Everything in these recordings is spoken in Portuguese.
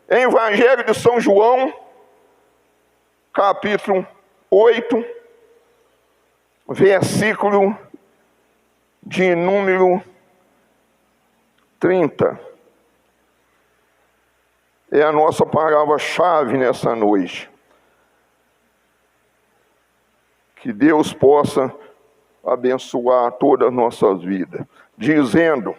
Evangelho de São João, capítulo 8, versículo de número 30. É a nossa palavra-chave nessa noite. Que Deus possa abençoar todas as nossas vidas. Dizendo,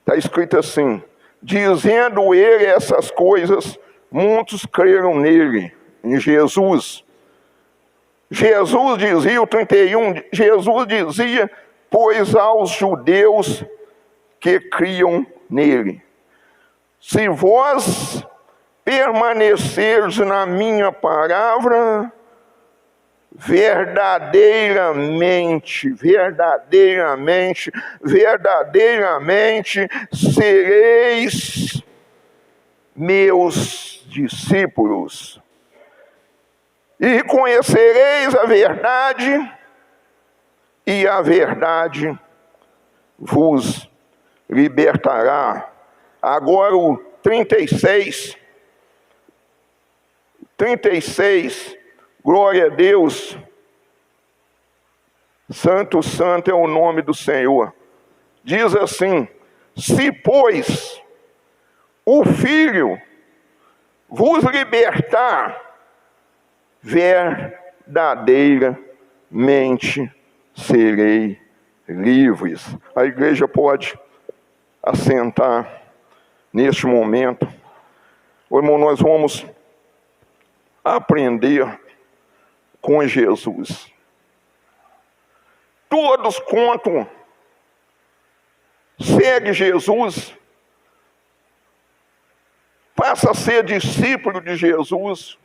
está escrito assim: dizendo ele essas coisas, muitos creram nele, em Jesus. Jesus dizia, o 31, Jesus dizia, pois aos judeus que criam nele: se vós permanecerdes na minha palavra, verdadeiramente sereis meus discípulos, e conhecereis a verdade, e a verdade vos libertará. Agora o 36, glória a Deus. Santo, santo é o nome do Senhor. Diz assim: se, pois, o Filho vos libertar, verdadeiramente serei livres. A igreja pode assentar neste momento. Irmão, nós vamos aprender com Jesus. Todos quanto segue Jesus, passa a ser discípulo de Jesus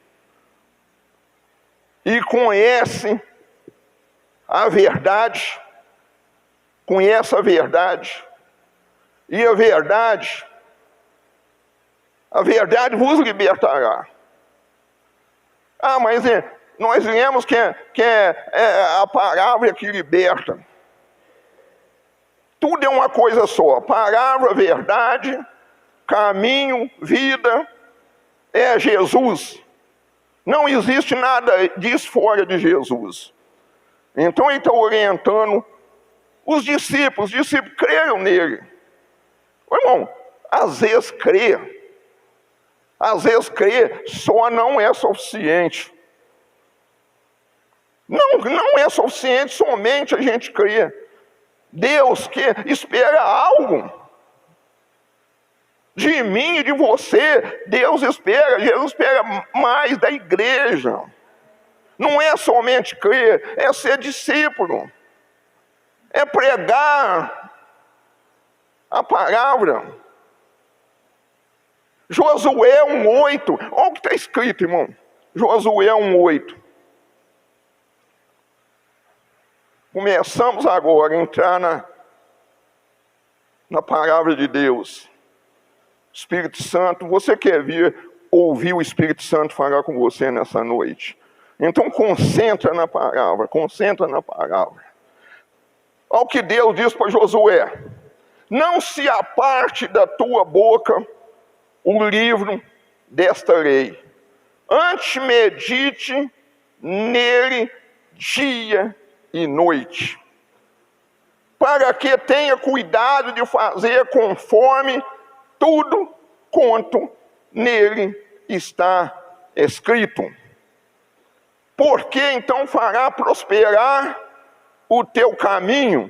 e conhece a verdade, e a verdade vos libertará. Ah, mas nós lemos que é a palavra que liberta. Tudo é uma coisa só: palavra, verdade, caminho, vida, é Jesus. Não existe nada disso fora de Jesus. Então ele está orientando os discípulos creram nele. Irmão, às vezes crer só não é suficiente. Não é suficiente somente a gente crer. Deus espera algo de mim e de você. Jesus espera mais da igreja. Não é somente crer, é ser discípulo. É pregar a palavra. Josué 1:8. Olha o que está escrito, irmão. Josué 1:8. Começamos agora a entrar na palavra de Deus. Espírito Santo, você quer ouvir o Espírito Santo falar com você nessa noite? Então concentra na palavra. Olha o que Deus diz para Josué: não se aparte da tua boca o livro desta lei, antes medite nele dia e noite, para que tenha cuidado de fazer conforme tudo quanto nele está escrito. Porque então fará prosperar o teu caminho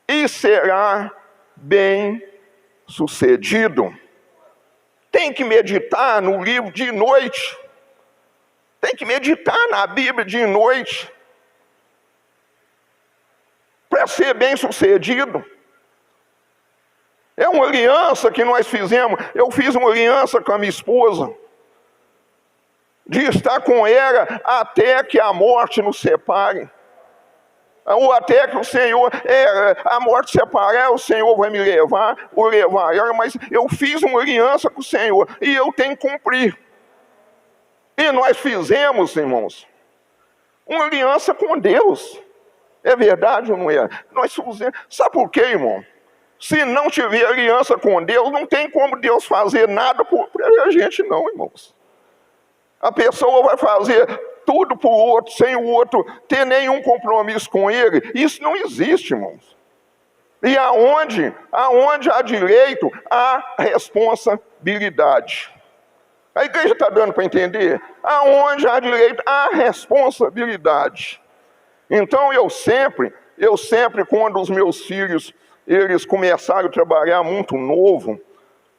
e será bem sucedido. Tem que meditar no livro de noite. Tem que meditar na Bíblia de noite. Para ser bem sucedido. É uma aliança que nós fizemos. Eu fiz uma aliança com a minha esposa, de estar com ela até que a morte nos separe. Ou até que o Senhor, a morte separar, o Senhor vai me levar, ou levar ela. Mas eu fiz uma aliança com o Senhor e eu tenho que cumprir. E nós fizemos, irmãos, uma aliança com Deus. É verdade ou não é? Nós fizemos. Sabe por quê, irmão? Se não tiver aliança com Deus, não tem como Deus fazer nada por a gente não, irmãos. A pessoa vai fazer tudo por outro, sem o outro ter nenhum compromisso com ele. Isso não existe, irmãos. E aonde há direito, há responsabilidade. A igreja está dando para entender? Aonde há direito, há responsabilidade. Então eu sempre, quando os meus filhos, eles começaram a trabalhar muito novo,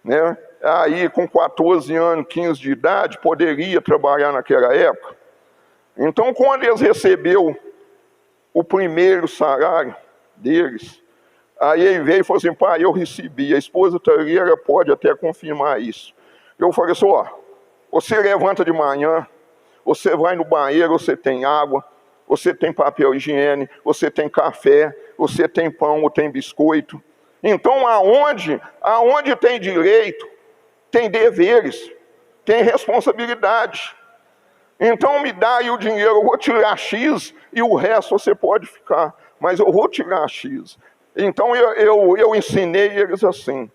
né? Aí com 14 anos, 15 de idade, poderia trabalhar naquela época. Então quando eles receberam o primeiro salário deles, aí ele veio e falou assim: pai, eu recebi, a esposa Tareira pode até confirmar isso. Eu falei assim: ó, você levanta de manhã, você vai no banheiro, você tem água, você tem papel higiene, você tem café, você tem pão ou tem biscoito. Então aonde tem direito, tem deveres, tem responsabilidade. Então me dá aí o dinheiro, eu vou tirar X e o resto você pode ficar, mas eu vou tirar X. Então eu ensinei eles assim.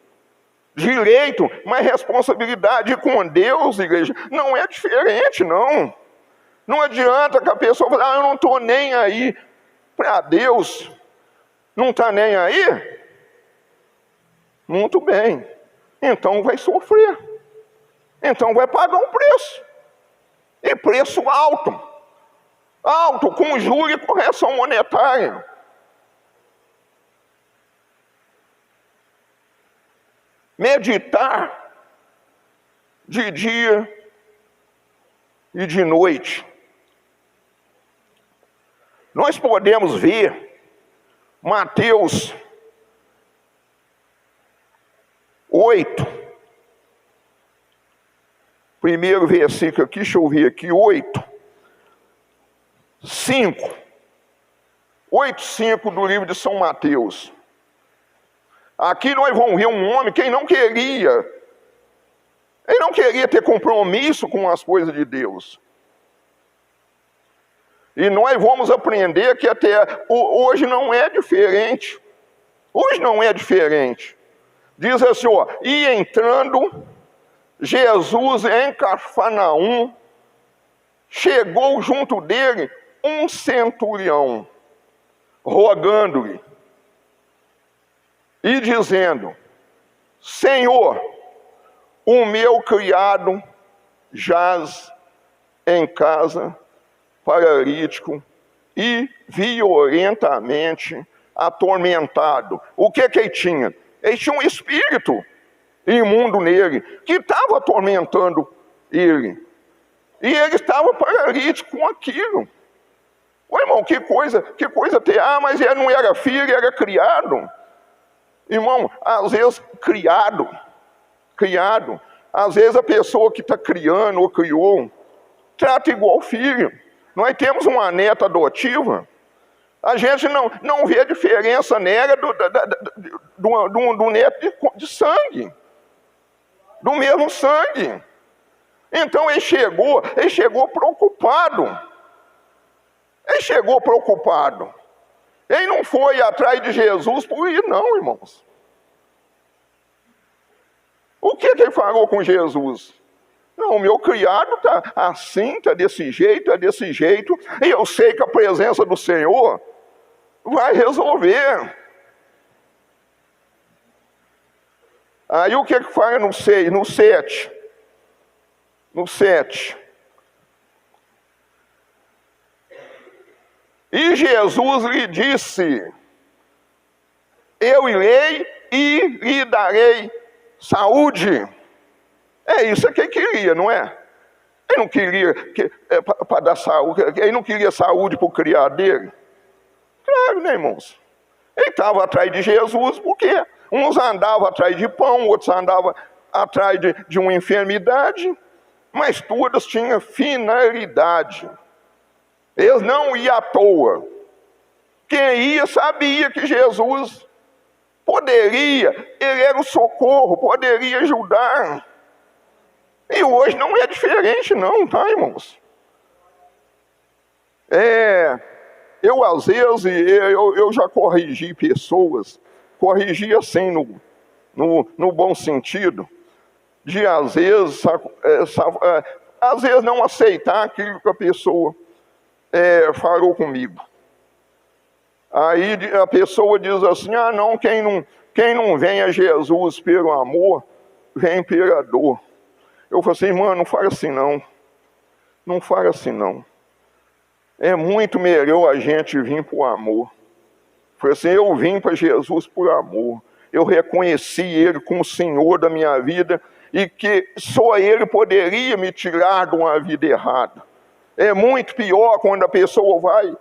Direito, mas responsabilidade com Deus, igreja, não é diferente, não. Não adianta que a pessoa fale: eu não estou nem aí para Deus. Não está nem aí? Muito bem. Então vai sofrer. Então vai pagar um preço. E preço alto. Alto, com juros e correção monetária. Meditar de dia e de noite. Nós podemos ver Mateus 8, primeiro versículo aqui, deixa eu ver aqui, 8:5 do livro de São Mateus. Aqui nós vamos ver um homem que ele não queria ter compromisso com as coisas de Deus. E nós vamos aprender que até hoje não é diferente. Hoje não é diferente. Diz assim, ó: e entrando Jesus em Cafarnaum, chegou junto dele um centurião, rogando-lhe e dizendo: Senhor, o meu criado jaz em casa, paralítico e violentamente atormentado. O que ele tinha? Ele tinha um espírito imundo nele, que estava atormentando ele. E ele estava paralítico com aquilo. Ô irmão, que coisa tem. Mas ele não era filho, ele era criado. Irmão, às vezes criado. Às vezes a pessoa que está criando ou criou, trata igual filho. Nós temos uma neta adotiva, a gente não vê a diferença nela do neto de sangue, do mesmo sangue. Então ele chegou preocupado. Ele não foi atrás de Jesus por ir, não, irmãos. O que ele falou com Jesus? Não, o meu criado está assim, está desse jeito, e eu sei que a presença do Senhor vai resolver. Aí o que ele fala no 7? No 7. E Jesus lhe disse: eu irei e lhe darei saúde. É isso que ele queria, não é? Ele não queria para dar saúde, ele não queria saúde para o criado dele. Claro, né, irmãos? Ele estava atrás de Jesus, porque uns andavam atrás de pão, outros andavam atrás de uma enfermidade, mas todas tinham finalidade. Eles não iam à toa. Quem ia sabia que Jesus poderia, ele era o socorro, poderia ajudar. E hoje não é diferente não, tá, irmãos? Eu às vezes, eu já corrigi pessoas corrigir assim, no bom sentido, de às vezes não aceitar aquilo que a pessoa falou comigo. Aí a pessoa diz assim, não, quem não vem a Jesus pelo amor, vem pela dor. Eu falei assim, irmã, não fala assim não. Não fala assim não. É muito melhor a gente vir por amor. Falei assim, eu vim para Jesus por amor. Eu reconheci Ele como Senhor da minha vida e que só Ele poderia me tirar de uma vida errada. É muito pior quando a pessoa vai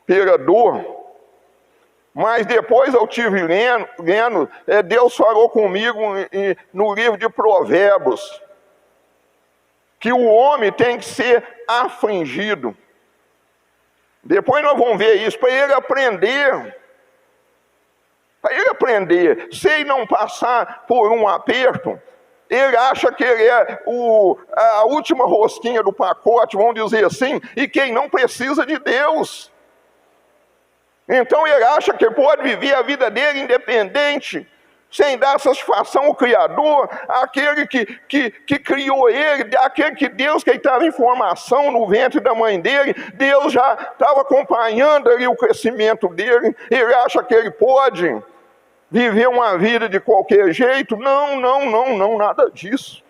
pela dor. Mas depois eu tive lendo, Deus falou comigo no livro de Provérbios, que o homem tem que ser afligido. Depois nós vamos ver isso, para ele aprender. Para ele aprender. Se ele não passar por um aperto, ele acha que ele é a última rosquinha do pacote, vamos dizer assim, e quem não precisa de Deus. Então ele acha que pode viver a vida dele independente, sem dar satisfação ao Criador, aquele que criou ele, aquele que Deus, que estava em formação no ventre da mãe dele, Deus já estava acompanhando ali o crescimento dele. Ele acha que ele pode viver uma vida de qualquer jeito. Não, nada disso.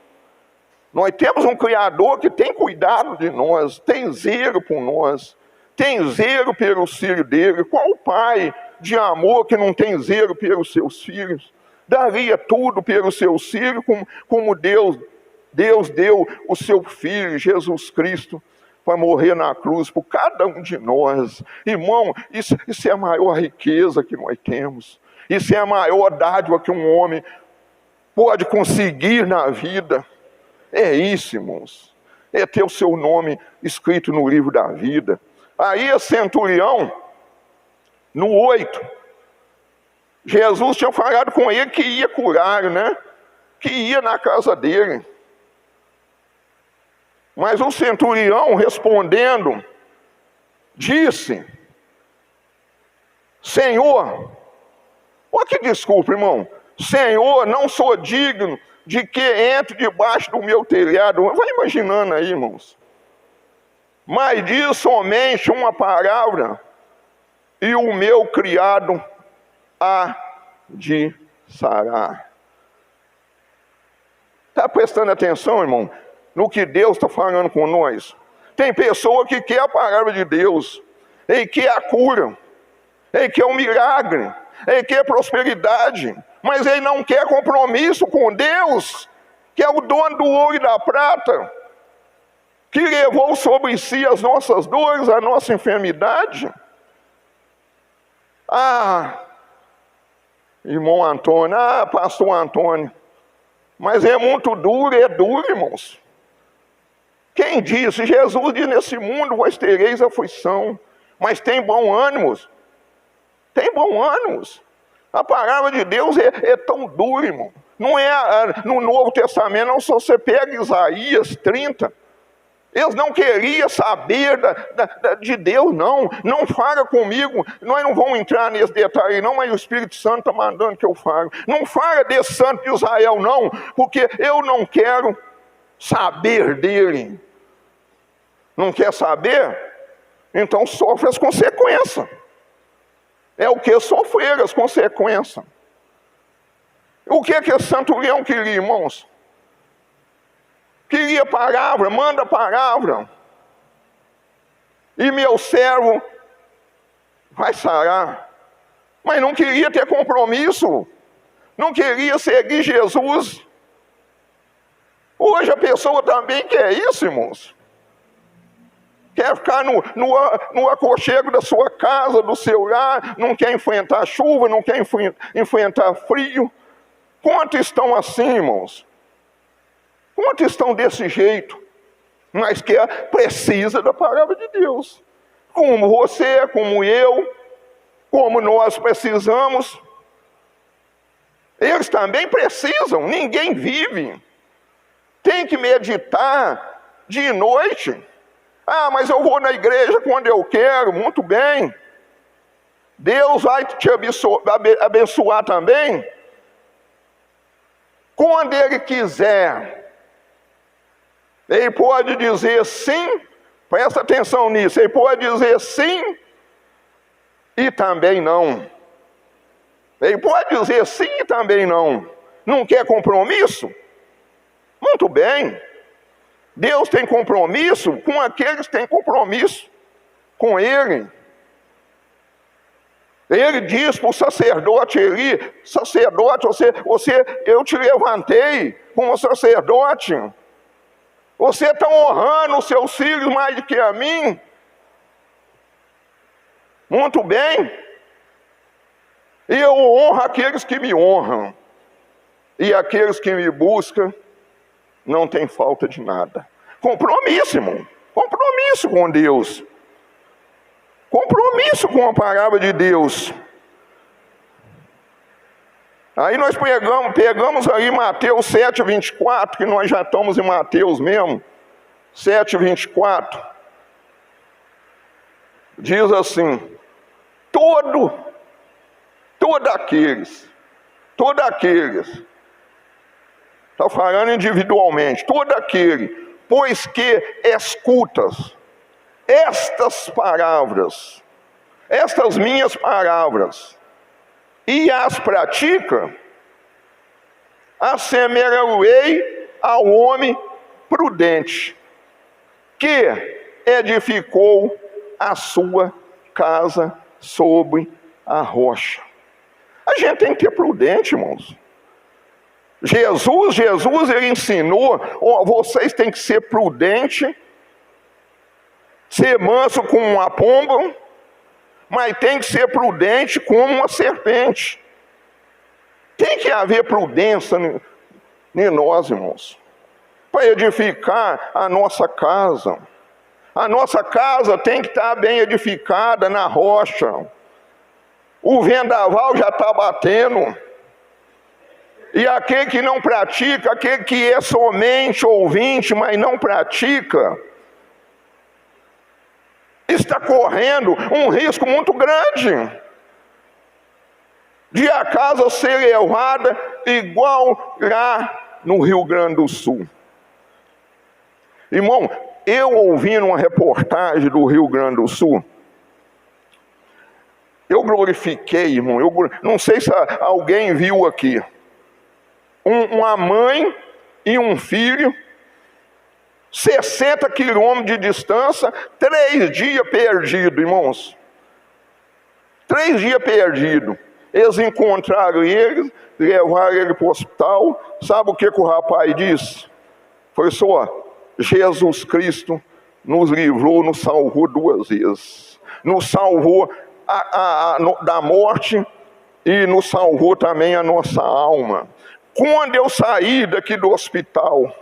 Nós temos um Criador que tem cuidado de nós, tem zelo por nós, tem zelo pelos filhos dele. Qual pai de amor que não tem zelo pelos seus filhos? Daria tudo pelos seus filhos, como Deus deu o seu Filho, Jesus Cristo, para morrer na cruz por cada um de nós. Irmão, isso é a maior riqueza que nós temos. Isso é a maior dádiva que um homem pode conseguir na vida. É isso, irmãos. É ter o seu nome escrito no livro da vida. Aí a centurião, no 8, Jesus tinha falado com ele que ia curar, né? Que ia na casa dele. Mas o centurião, respondendo, disse, Senhor, olha que desculpa, irmão. Senhor, não sou digno de que entre debaixo do meu telhado. Vai imaginando aí, irmãos. Mas diz somente uma palavra, e o meu criado há de sarar. Está prestando atenção, irmão, no que Deus está falando com nós? Tem pessoa que quer a palavra de Deus, ele quer a cura, ele quer um milagre, ele quer prosperidade, mas ele não quer compromisso com Deus, que é o dono do ouro e da prata, que levou sobre si as nossas dores, a nossa enfermidade. Irmão Antônio, pastor Antônio, mas é muito duro, irmãos. Quem disse? Jesus diz, nesse mundo vós tereis aflição, mas tem bom ânimo. Tem bom ânimo. A palavra de Deus é tão dura, irmão. Não é no Novo Testamento, não, se você pega Isaías 30, eles não queriam saber de Deus, não. Não fala comigo. Nós não vamos entrar nesse detalhe, não, mas o Espírito Santo está mandando que eu fale. Não fala desse santo de Israel, não, porque eu não quero saber dele. Não quer saber? Então sofre as consequências. É o que? Sofrer as consequências. O que esse centurião queria, irmãos? Queria palavra, manda palavra. E meu servo vai sarar. Mas não queria ter compromisso. Não queria seguir Jesus. Hoje a pessoa também quer isso, irmãos. Quer ficar no aconchego da sua casa, do seu lar, não quer enfrentar chuva, não quer enfrentar frio. Quantos estão assim, irmãos? Quantos estão desse jeito? Mas que precisa da palavra de Deus. Como você, como eu, como nós precisamos. Eles também precisam, ninguém vive. Tem que meditar dia e noite. Mas eu vou na igreja quando eu quero, muito bem. Deus vai te abençoar também quando Ele quiser. Ele pode dizer sim, presta atenção nisso, Ele pode dizer sim e também não. Ele pode dizer sim e também não. Não quer compromisso? Muito bem. Deus tem compromisso com aqueles que têm compromisso com Ele. Ele diz para o sacerdote ali, sacerdote, eu te levantei como sacerdote. Você está honrando os seus filhos mais do que a mim. Muito bem. E eu honro aqueles que me honram. E aqueles que me buscam, não tem falta de nada. Compromisso, irmão. Compromisso com Deus. Compromisso com a palavra de Deus. Aí nós pegamos aí Mateus 7:24, que nós já estamos em Mateus mesmo. 7:24. Diz assim: todos aqueles, está falando individualmente, todo aquele, pois que escutas estas palavras, estas minhas palavras, e as pratica, assemelharei ao homem prudente, que edificou a sua casa sobre a rocha. A gente tem que ser prudente, irmãos. Jesus, ele ensinou, vocês têm que ser prudente, ser manso como uma pomba, mas tem que ser prudente como uma serpente. Tem que haver prudência em nós, irmãos, para edificar a nossa casa. A nossa casa tem que estar bem edificada na rocha. O vendaval já está batendo. E aquele que não pratica, aquele que é somente ouvinte, mas não pratica, está correndo um risco muito grande de a casa ser levada igual lá no Rio Grande do Sul. Irmão, eu ouvindo uma reportagem do Rio Grande do Sul, eu glorifiquei, irmão, não sei se alguém viu aqui, uma mãe e um filho, 60 quilômetros de distância, 3 dias perdidos, irmãos. 3 dias perdidos. Eles encontraram ele, levaram ele para o hospital. Sabe o que o rapaz disse? Foi só, Jesus Cristo nos livrou, nos salvou 2 vezes. Nos salvou da morte e nos salvou também a nossa alma. Quando eu sair daqui do hospital,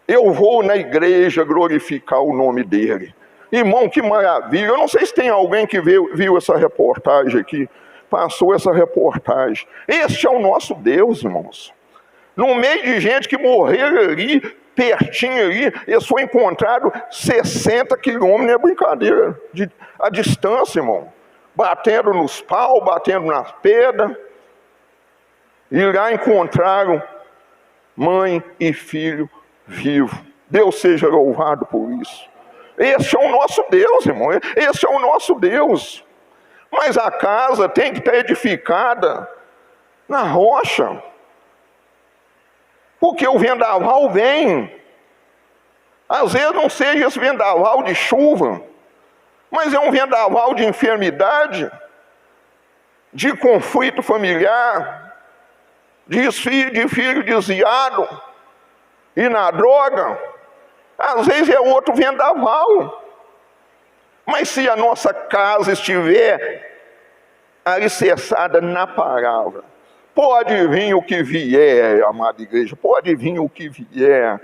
eu vou na igreja glorificar o nome dele. Irmão, que maravilha. Eu não sei se tem alguém que viu essa reportagem aqui, passou essa reportagem. Este é o nosso Deus, irmãos. No meio de gente que morreu ali, pertinho ali, eles foram encontrados 60 quilômetros, não é brincadeira, a distância, irmão. Batendo nos pau, batendo nas pedras. E lá encontraram mãe e filho vivo. Deus seja louvado por isso. Esse é o nosso Deus, irmão. Esse é o nosso Deus. Mas a casa tem que estar edificada na rocha. Porque o vendaval vem. Às vezes não seja esse vendaval de chuva, mas é um vendaval de enfermidade, de conflito familiar, de filho desviado e na droga. Às vezes é outro vendaval. Mas se a nossa casa estiver alicerçada na palavra, pode vir o que vier, amada igreja, pode vir o que vier.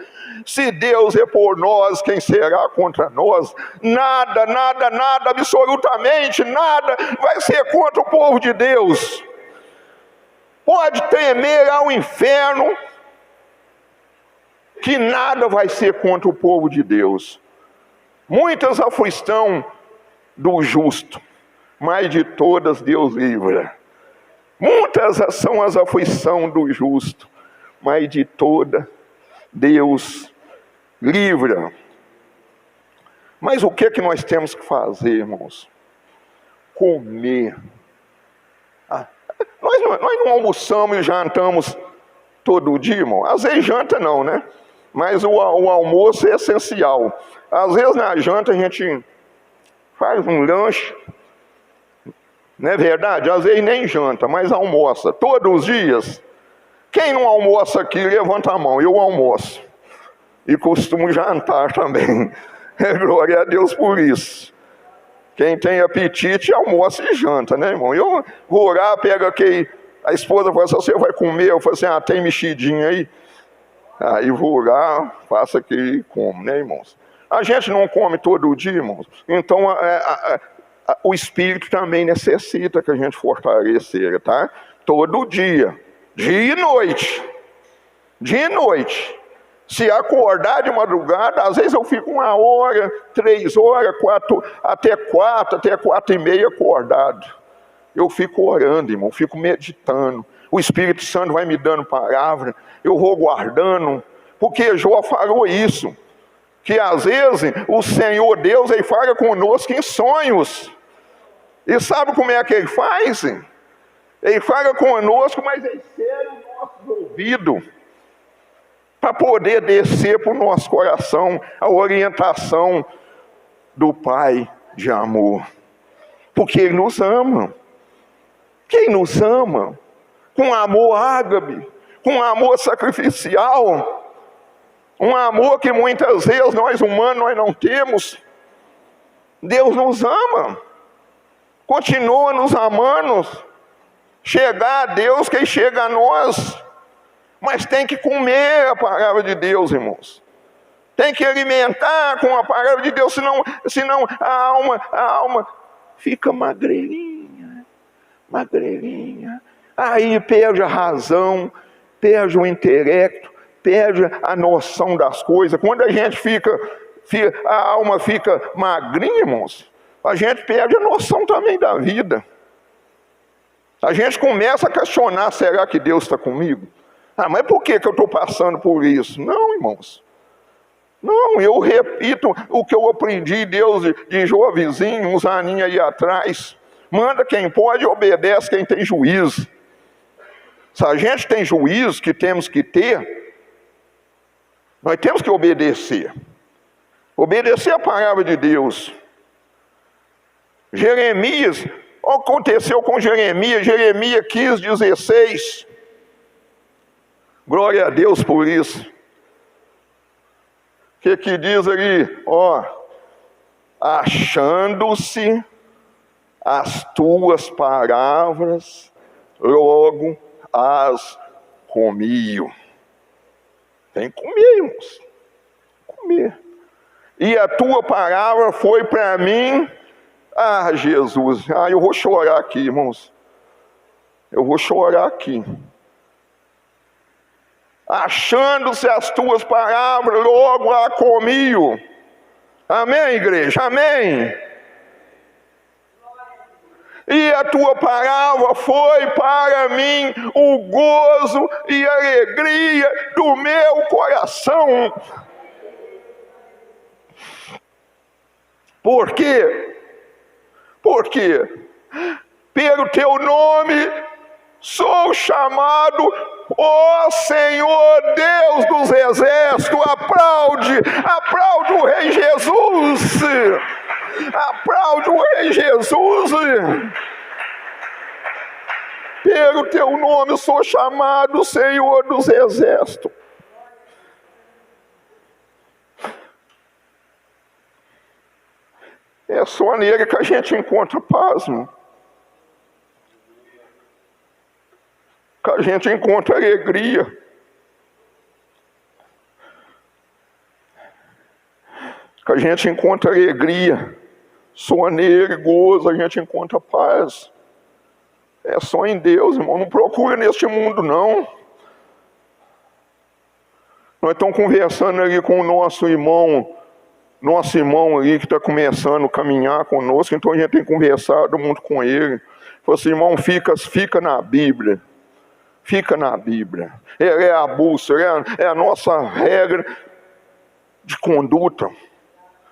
Se Deus é por nós, quem será contra nós? Nada, absolutamente nada vai ser contra o povo de Deus. Pode temer ao inferno, que nada vai ser contra o povo de Deus. Muitas aflições do justo, mas de todas Deus livra. Muitas são as aflições do justo, mas de toda Deus livra. Mas o que é que nós temos que fazer, irmãos? Comer. Nós não almoçamos e jantamos todo dia, irmão. Às vezes janta não, né? Mas o almoço é essencial. Às vezes na janta a gente faz um lanche, não é verdade? Às vezes nem janta, mas almoça. Todos os dias. Quem não almoça aqui, levanta a mão. Eu almoço. E costumo jantar também. Glória a Deus por isso. Quem tem apetite, almoça e janta, né, irmão? Eu vou orar, pega aqui. A esposa fala assim, você vai comer? Eu falo assim, tem mexidinha aí? Aí vou orar, faço aqui e como, né, irmãos? A gente não come todo dia, irmãos. Então, o Espírito também necessita que a gente fortaleça, tá? Todo dia. Dia e noite. Dia e noite. Se acordar de madrugada, às vezes eu fico 1 hora, 3 horas, 4, até 4h30 acordado. Eu fico orando, irmão, fico meditando. O Espírito Santo vai me dando palavra, eu vou guardando. Porque Jó falou isso, que às vezes o Senhor Deus, Ele fala conosco em sonhos. E sabe como é que Ele faz? Ele fala conosco, mas Ele cega o nosso ouvido, para poder descer para o nosso coração a orientação do Pai de amor. Porque Ele nos ama. Quem nos ama, com amor ágape, com amor sacrificial, um amor que muitas vezes nós humanos nós não temos, Deus nos ama, continua nos amando. Chegar a Deus, quem chega a nós, mas tem que comer a palavra de Deus, irmãos. Tem que alimentar com a palavra de Deus, senão a alma fica magrelinha. Aí perde a razão, perde o intelecto, perde a noção das coisas. Quando a gente a alma fica magrinha, irmãos, a gente perde a noção também da vida. A gente começa a questionar, será que Deus está comigo? Mas por que eu estou passando por isso? Não, irmãos. Não, eu repito o que eu aprendi, Deus de Jó vizinho, uns aninhos aí atrás. Manda quem pode, obedece quem tem juízo. Se a gente tem juízo, que temos que ter, nós temos que obedecer. Obedecer a palavra de Deus. Jeremias, o que aconteceu com Jeremias 15:16. Glória a Deus por isso. O que diz ali? Achando-se as tuas palavras, logo as comiam. Tem que comer, irmãos. Comer. E a tua palavra foi para mim. Jesus. Eu vou chorar aqui, irmãos. Eu vou chorar aqui. Achando-se as tuas palavras, logo a comiam. Amém, igreja? Amém. E a tua palavra foi para mim o gozo e a alegria do meu coração. Por quê? Porque pelo teu nome sou chamado, ó Senhor Deus dos exércitos. Aplaude o Rei Jesus. Aplaude o Rei Jesus. Pelo teu nome sou chamado, Senhor dos exércitos. É só nele que a gente encontra paz, irmão. Que a gente encontra alegria. Que a gente encontra alegria. Só nele, gozo, a gente encontra paz. É só em Deus, irmão. Não procura neste mundo, não. Nós estamos conversando ali com o nosso irmão nosso irmão ali que está começando a caminhar conosco, então a gente tem conversado muito com ele. Falou assim, irmão, fica na Bíblia. Fica na Bíblia. Ela é a bússola, é a nossa regra de conduta.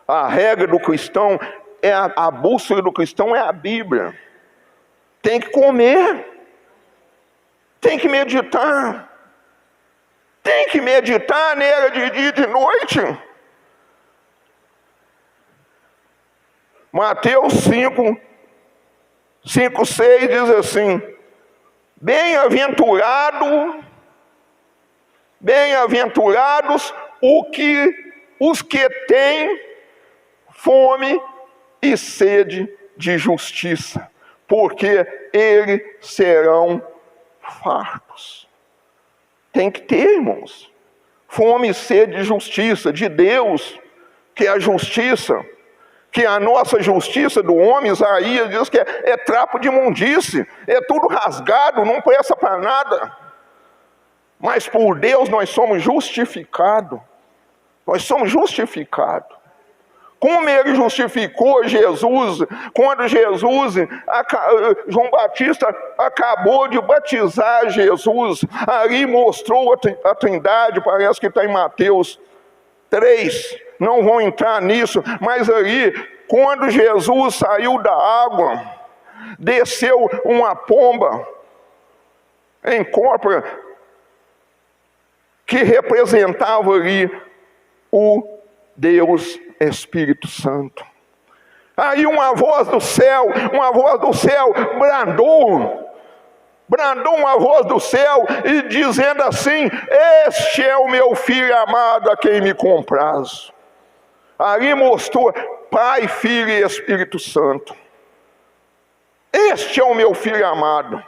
A regra do cristão, a bússola do cristão é a Bíblia. Tem que comer. Tem que meditar. Tem que meditar nela de dia e de noite. Mateus 5:6 diz assim, bem-aventurados os que têm fome e sede de justiça, porque eles serão fartos. Tem que ter, irmãos, fome e sede de justiça, de Deus, que é a justiça, que a nossa justiça do homem, Isaías diz que é trapo de imundície, é tudo rasgado, não presta para nada. Mas por Deus nós somos justificados. Nós somos justificados. Como ele justificou Jesus, quando João Batista acabou de batizar Jesus, ali mostrou a Trindade, parece que está em Mateus 3, não vou entrar nisso, mas ali, quando Jesus saiu da água, desceu uma pomba em cópora, que representava ali o Deus Espírito Santo. Aí uma voz do céu brandou uma voz do céu e dizendo assim, este é o meu filho amado a quem me comprazo. Ali mostrou Pai, Filho e Espírito Santo. Este é o meu filho amado.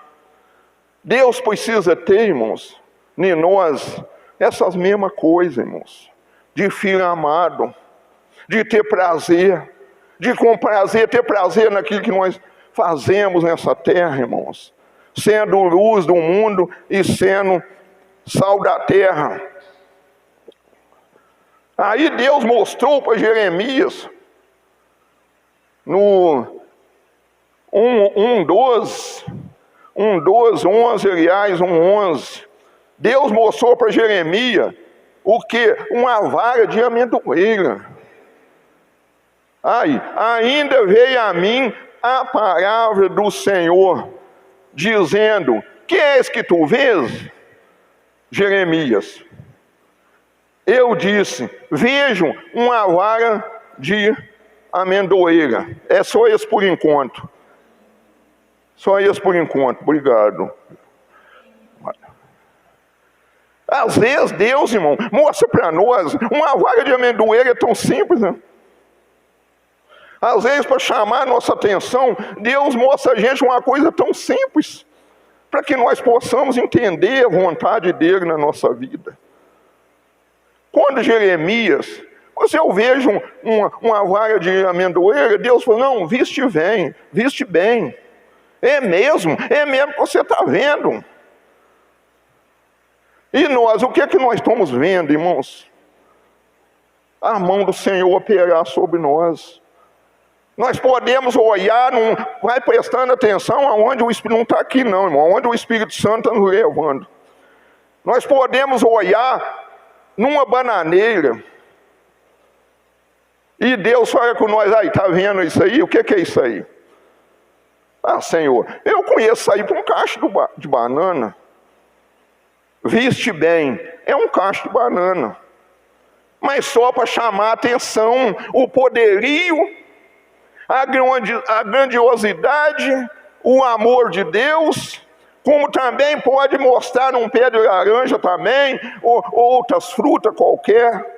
Deus precisa ter, irmãos, em nós, essas mesmas coisas, irmãos, de filho amado, de ter prazer, ter prazer naquilo que nós fazemos nessa terra, irmãos, sendo luz do mundo e sendo sal da terra. Aí Deus mostrou para Jeremias, no 1:11, Deus mostrou para Jeremias o que? Uma vara de amendoeira. Ainda veio a mim a palavra do Senhor, dizendo, que és que tu vês, Jeremias? Eu disse, vejo uma vara de amendoeira. É só isso por enquanto. Só isso por enquanto, obrigado. Às vezes Deus, irmão, mostra para nós, uma vara de amendoeira é tão simples, né? Às vezes, para chamar a nossa atenção, Deus mostra a gente uma coisa tão simples, para que nós possamos entender a vontade dele na nossa vida. Quando Jeremias, eu vejo uma vara de amendoeira, Deus falou, não, viste bem. É mesmo que você está vendo. E nós, o que é que nós estamos vendo, irmãos? A mão do Senhor operar sobre nós. Nós podemos olhar, vai prestando atenção aonde o Espírito, não está aqui não, irmão, aonde o Espírito Santo está nos levando. Nós podemos olhar numa bananeira, e Deus fala com nós, está vendo isso aí? O que é isso aí? Senhor, eu conheço isso aí para um cacho de banana. Viste bem, é um cacho de banana. Mas só para chamar a atenção, o poderio, a grandiosidade, o amor de Deus, como também pode mostrar um pé de laranja também, ou outras frutas qualquer,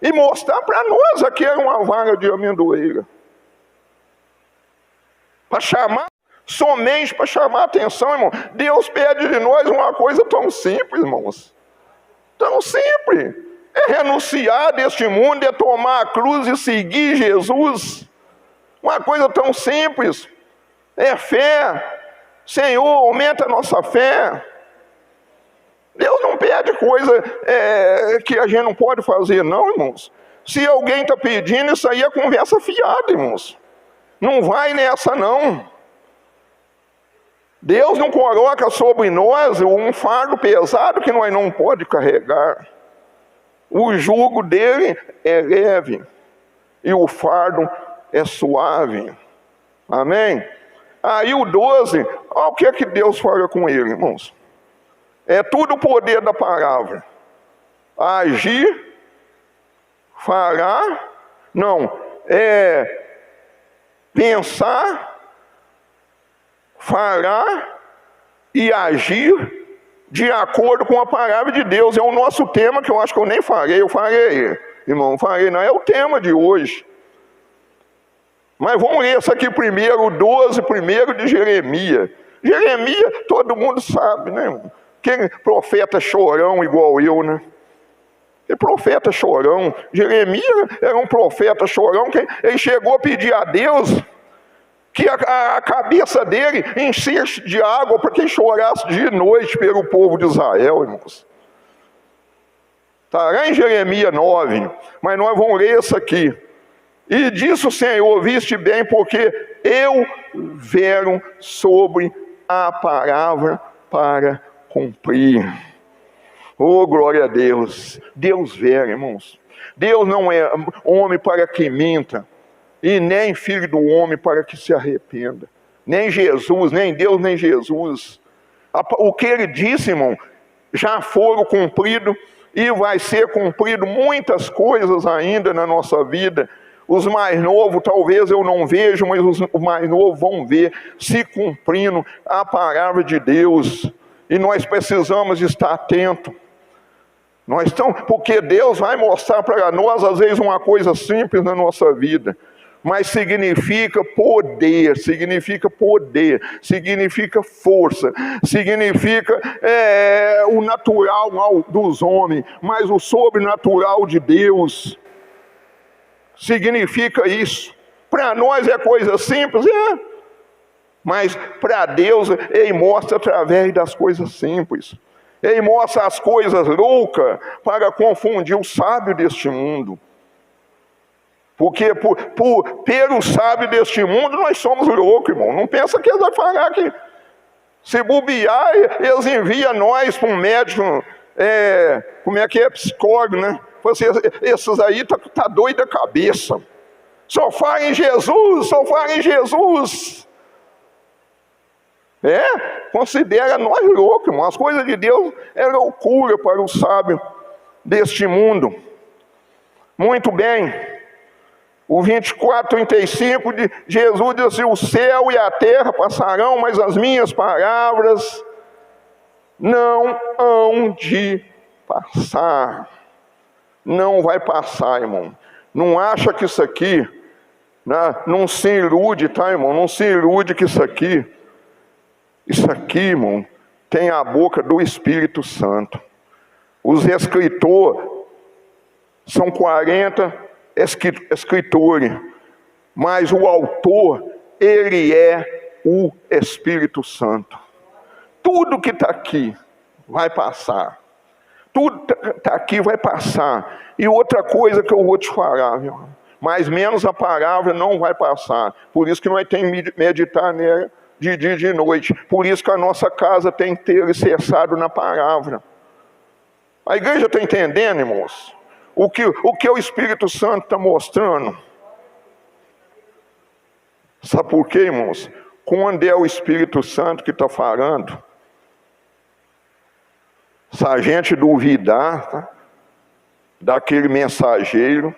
e mostrar para nós aqui era uma vara de amendoeira. Somente para chamar a atenção, irmão. Deus pede de nós uma coisa tão simples, irmãos. Tão simples. É renunciar deste mundo, é tomar a cruz e seguir Jesus. Uma coisa tão simples. É fé. Senhor, aumenta a nossa fé. Deus não pede coisa que a gente não pode fazer, não, irmãos. Se alguém está pedindo, isso aí é conversa fiada, irmãos. Não vai nessa, não. Deus não coloca sobre nós um fardo pesado que nós não podemos carregar. O jugo dele é leve e o fardo é suave. Amém? Aí o 12, olha o que é que Deus fala com ele, irmãos. É tudo o poder da palavra. Agir, falar, não, pensar, falar e agir de acordo com a palavra de Deus. É o nosso tema, que eu acho que eu nem falei. Eu falei, irmão, não é o tema de hoje. Mas vamos ler isso aqui primeiro, o 12, primeiro de Jeremias. Jeremias, todo mundo sabe, né, irmão? Aquele profeta chorão igual eu, né? Aquele profeta chorão. Jeremias era um profeta chorão, que ele chegou a pedir a Deus que a cabeça dele enchesse de água para que ele chorasse de noite pelo povo de Israel, irmãos. Está lá em Jeremias 9, mas nós vamos ler isso aqui. E disse o Senhor, ouviste bem, porque eu vero sobre a palavra para cumprir. Oh, glória a Deus. Deus vera, irmãos. Deus não é homem para que minta, e nem filho do homem para que se arrependa. Nem Jesus, nem Deus, nem Jesus. O que ele disse, irmão, já foram cumpridos e vai ser cumprido muitas coisas ainda na nossa vida. Os mais novos talvez eu não vejo, mas os mais novos vão ver se cumprindo a palavra de Deus. E nós precisamos estar atentos. Porque Deus vai mostrar para nós, às vezes, uma coisa simples na nossa vida. Mas significa poder, significa força, significa o natural dos homens, mas o sobrenatural de Deus. Significa isso. Para nós é coisa simples, mas para Deus Ele mostra através das coisas simples. Ele mostra as coisas loucas para confundir o sábio deste mundo. Porque pelo sábio deste mundo nós somos loucos, irmão. Não pensa que eles vão falar que se bobear, eles enviam nós para um médico, psicólogo, né? Esses aí tá doido da cabeça. Só fala em Jesus, só fala em Jesus. Considera nós loucos, irmão. As coisas de Deus é loucura para o sábio deste mundo. Muito bem. O 24:35 de Jesus diz assim: o céu e a terra passarão, mas as minhas palavras não hão de passar. Não vai passar, irmão. Não acha que isso aqui, né? Não se ilude, tá, irmão? Não se ilude que isso aqui, irmão, tem a boca do Espírito Santo. Os escritores são 40 escritores, mas o autor, ele é o Espírito Santo. Tudo que está aqui vai passar. Tudo está aqui vai passar. E outra coisa que eu vou te falar, viu? Mais menos a palavra não vai passar. Por isso que nós temos que meditar nela de dia e de noite. Por isso que a nossa casa tem que ter alicerçado na palavra. A igreja está entendendo, irmãos? O que o Espírito Santo está mostrando? Sabe por quê, irmãos? Quando é o Espírito Santo que está falando, se a gente duvidar, tá, daquele mensageiro,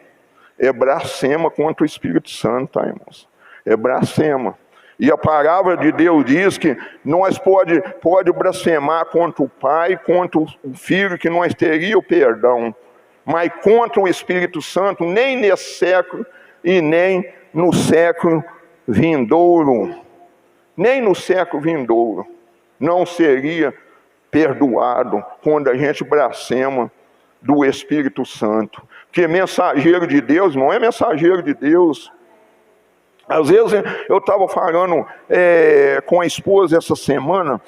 é blasfema contra o Espírito Santo, tá, irmãos? É blasfema. E a palavra de Deus diz que nós pode blasfemar contra o Pai, contra o Filho, que nós teríamos perdão. Mas contra o Espírito Santo, nem nesse século e nem no século vindouro. Nem no século vindouro não seria perdoado quando a gente blasfema do Espírito Santo. Porque mensageiro de Deus não é mensageiro de Deus. Às vezes eu estava falando com a esposa essa semana,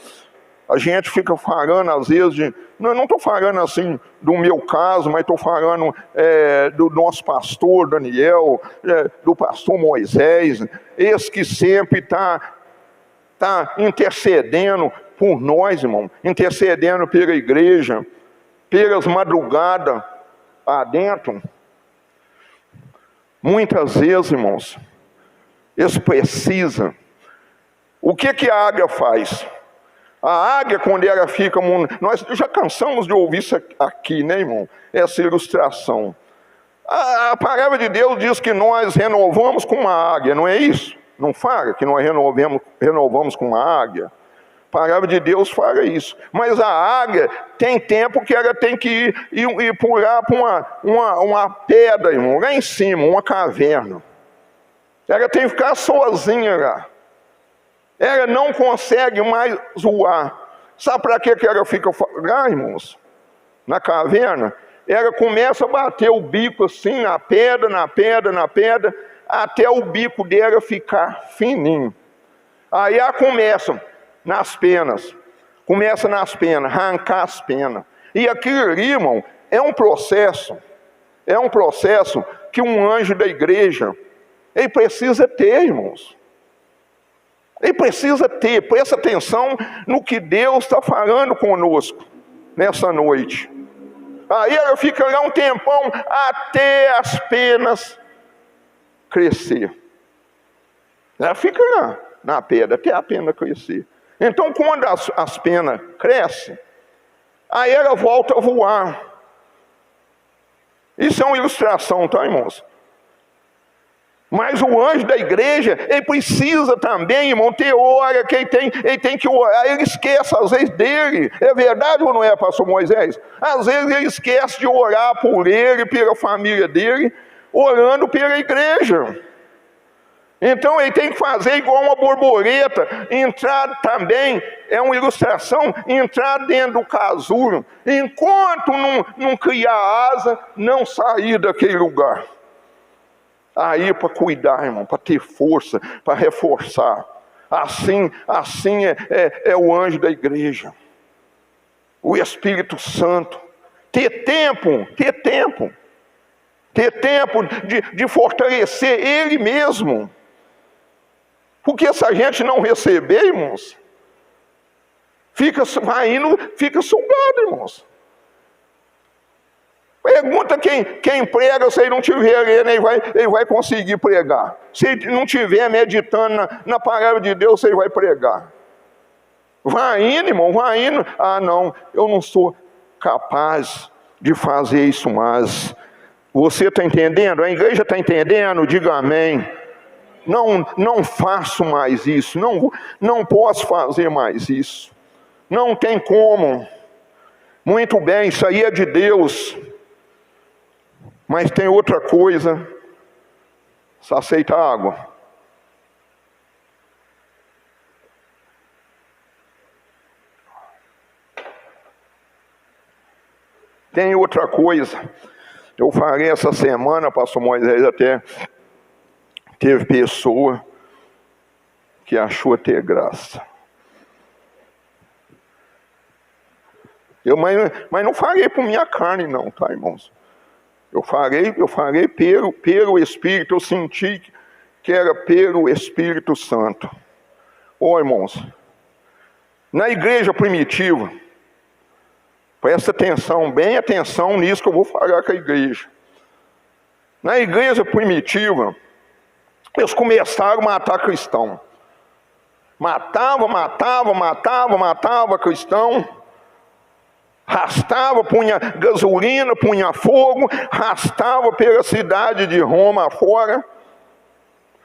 a gente fica falando às vezes não estou falando assim do meu caso, mas estou falando do nosso pastor Daniel, do pastor Moisés, esse que sempre está intercedendo por nós, irmão, intercedendo pela igreja, pelas madrugadas adentro. Muitas vezes, irmãos, isso precisa. O que a águia faz? A águia, quando ela fica... Nós já cansamos de ouvir isso aqui, né, irmão? Essa ilustração. A palavra de Deus diz que nós renovamos com uma águia, não é isso? Não fala que nós renovamos com uma águia? A palavra de Deus fala isso. Mas a águia tem tempo que ela tem que ir pular para uma pedra, irmão, lá em cima, uma caverna. Ela tem que ficar sozinha lá. Ela não consegue mais voar. Sabe para que ela fica lá, irmãos? Na caverna? Ela começa a bater o bico assim, na pedra, até o bico dela ficar fininho. Aí ela começa nas penas, arrancar as penas. E aquilo ali, irmão, é um processo que um anjo da igreja, ele precisa ter, irmãos. Ele precisa ter, presta atenção no que Deus está falando conosco nessa noite. Aí ela fica lá um tempão até as penas crescer. Ela fica lá na pedra até a pena crescer. Então, quando as penas crescem, aí ela volta a voar. Isso é uma ilustração, tá, irmãos? Mas o anjo da igreja, ele precisa também, irmão, ter hora que ele tem que orar. Ele esquece, às vezes, dele. É verdade ou não é, pastor Moisés? Às vezes ele esquece de orar por ele, pela família dele, orando pela igreja. Então ele tem que fazer igual uma borboleta, entrar também, é uma ilustração, entrar dentro do casulo, enquanto não criar asa, não sair daquele lugar. Aí para cuidar, irmão, para ter força, para reforçar. Assim é o anjo da igreja. O Espírito Santo. Ter tempo de fortalecer ele mesmo. Porque se a gente não receber, irmãos, fica sugado, irmãos. Pergunta quem prega, se ele não estiver lendo, ele vai conseguir pregar. Se ele não estiver meditando na palavra de Deus, ele vai pregar. Vai indo, irmão, vai indo. Ah, não, eu não sou capaz de fazer isso mais. Você está entendendo? A igreja está entendendo? Diga amém. Não faço mais isso, não posso fazer mais isso, não tem como. Muito bem, isso aí é de Deus, mas tem outra coisa. Você aceita água? Tem outra coisa, eu falei essa semana, pastor Moisés, até teve pessoa que achou ter graça. Mas não falei por minha carne não, tá, irmãos? Eu falei pelo Espírito, eu senti que era pelo Espírito Santo. Irmãos, na igreja primitiva, presta atenção, bem atenção nisso que eu vou falar com a igreja. Na igreja primitiva, eles começaram a matar cristão. Matava cristão. Rastava, punha gasolina, punha fogo. Rastava pela cidade de Roma afora.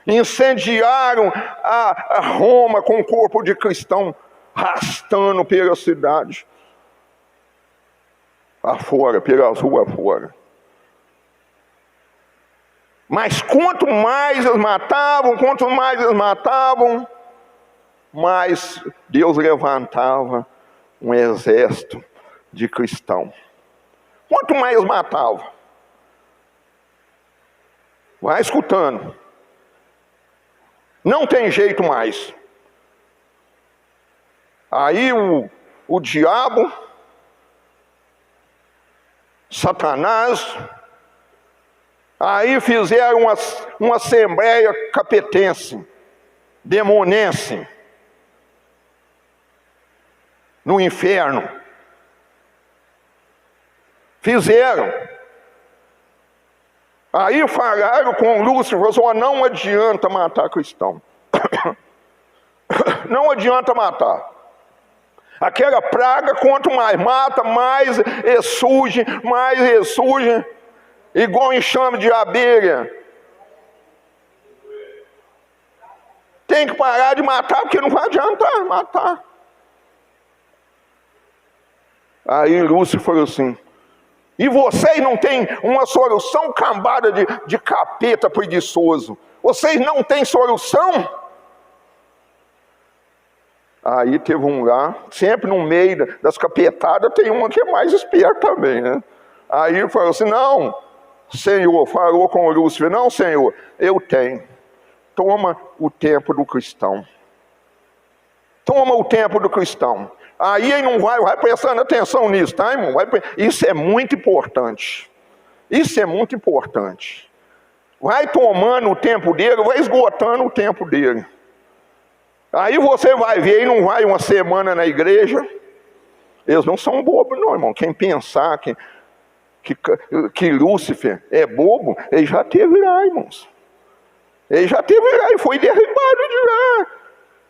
Incendiaram a Roma com o corpo de cristão. Rastando pela cidade afora, pelas ruas afora. Mas quanto mais eles matavam, mais Deus levantava um exército de cristãos. Quanto mais matava, vai escutando, não tem jeito mais. Aí o diabo Satanás. Aí fizeram uma assembleia capetense, demonense, no inferno. Fizeram. Aí falaram com Lúcifer, falou, não adianta matar cristão. Não adianta matar. Aquela praga, quanto mais mata, mais ressurge, igual enxame de abelha. Tem que parar de matar, porque não vai adiantar matar. Aí Lúcifer falou assim, e vocês não têm uma solução, cambada de capeta preguiçoso? Vocês não têm solução? Aí teve um lá, sempre no meio das capetadas, tem uma que é mais esperta também, né? Aí ele falou assim, não, Senhor, falou com o Lúcifer, não, Senhor, eu tenho. Toma o tempo do cristão. Toma o tempo do cristão. Aí ele não vai prestando atenção nisso, tá, irmão? Isso é muito importante. Isso é muito importante. Vai tomando o tempo dele, vai esgotando o tempo dele. Aí você vai ver, e não vai uma semana na igreja. Eles não são bobos, não, irmão. Quem pensar que Lúcifer é bobo, ele já teve lá, irmãos. Ele já teve lá e foi derribado de lá.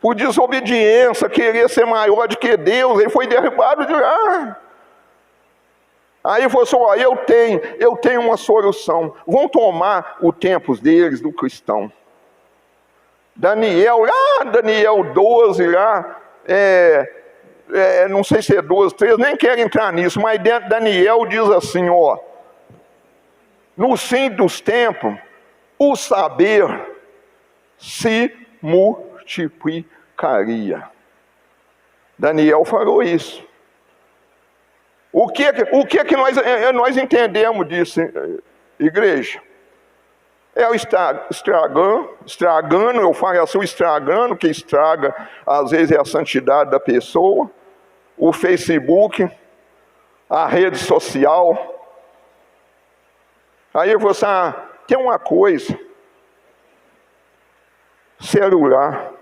Por desobediência, querer ser maior do que Deus, ele foi derribado de lá. Aí ele falou assim, ó, eu tenho uma solução. Vão tomar o tempo deles, do cristão. Daniel 12 lá, não sei se é 12, 13, nem quero entrar nisso, mas Daniel diz assim, ó, no fim dos tempos, o saber se multiplicaria. Daniel falou isso. O que nós entendemos disso, igreja? É o estragando, eu falo assim, o estragando, que estraga, às vezes, é a santidade da pessoa, o Facebook, a rede social. Aí você, tem uma coisa, celular.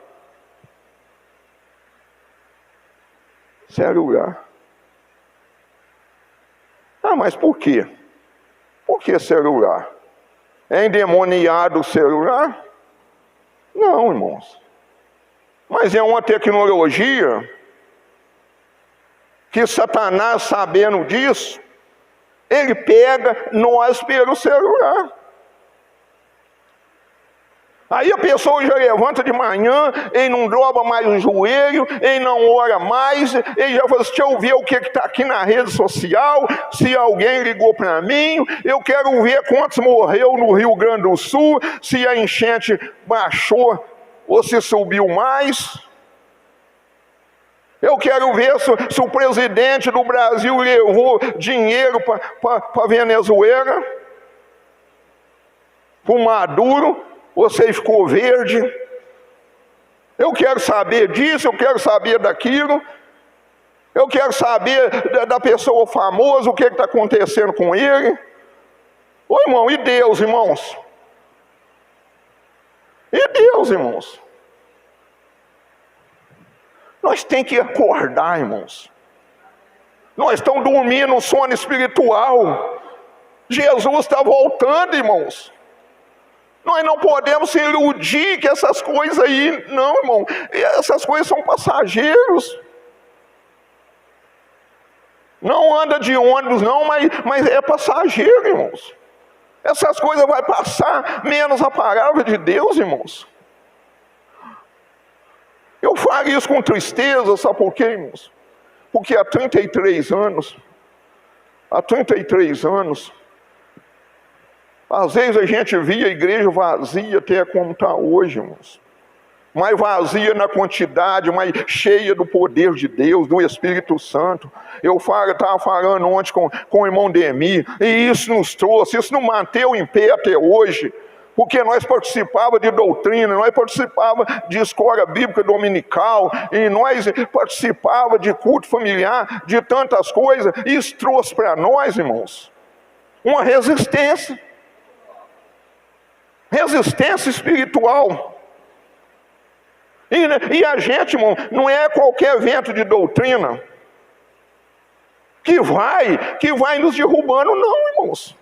Mas por quê? Por que celular? É endemoniado o celular? Não, irmãos. Mas é uma tecnologia que Satanás, sabendo disso, ele pega nós pelo celular. Aí a pessoa já levanta de manhã, ele não dobra mais o joelho, ele não ora mais, ele já fala assim, deixa eu ver o que está aqui na rede social, se alguém ligou para mim, eu quero ver quantos morreu no Rio Grande do Sul, se a enchente baixou ou se subiu mais. Eu quero ver se o presidente do Brasil levou dinheiro para a Venezuela, para o Maduro. Você ficou verde. Eu quero saber disso, eu quero saber daquilo. Eu quero saber da pessoa famosa, o que está acontecendo com ele. Ô irmão, e Deus, irmãos? E Deus, irmãos? Nós temos que acordar, irmãos. Nós estamos dormindo um sono espiritual. Jesus está voltando, irmãos. Nós não podemos se iludir que essas coisas aí, não, irmão, essas coisas são passageiros. Não anda de ônibus não, mas é passageiro, irmãos. Essas coisas vão passar, menos a palavra de Deus, irmãos. Eu falo isso com tristeza, sabe por quê, irmãos? Porque há 33 anos, às vezes a gente via a igreja vazia até como está hoje, irmãos. Mais vazia na quantidade, mais cheia do poder de Deus, do Espírito Santo. Eu estava falando ontem com o irmão Demi, e isso nos trouxe, isso nos manteve em pé até hoje. Porque nós participávamos de doutrina, nós participávamos de escola bíblica dominical, e nós participávamos de culto familiar, de tantas coisas, e isso trouxe para nós, irmãos, uma resistência. Resistência espiritual. E a gente, irmão, não é qualquer vento de doutrina que vai nos derrubando, não, irmãos.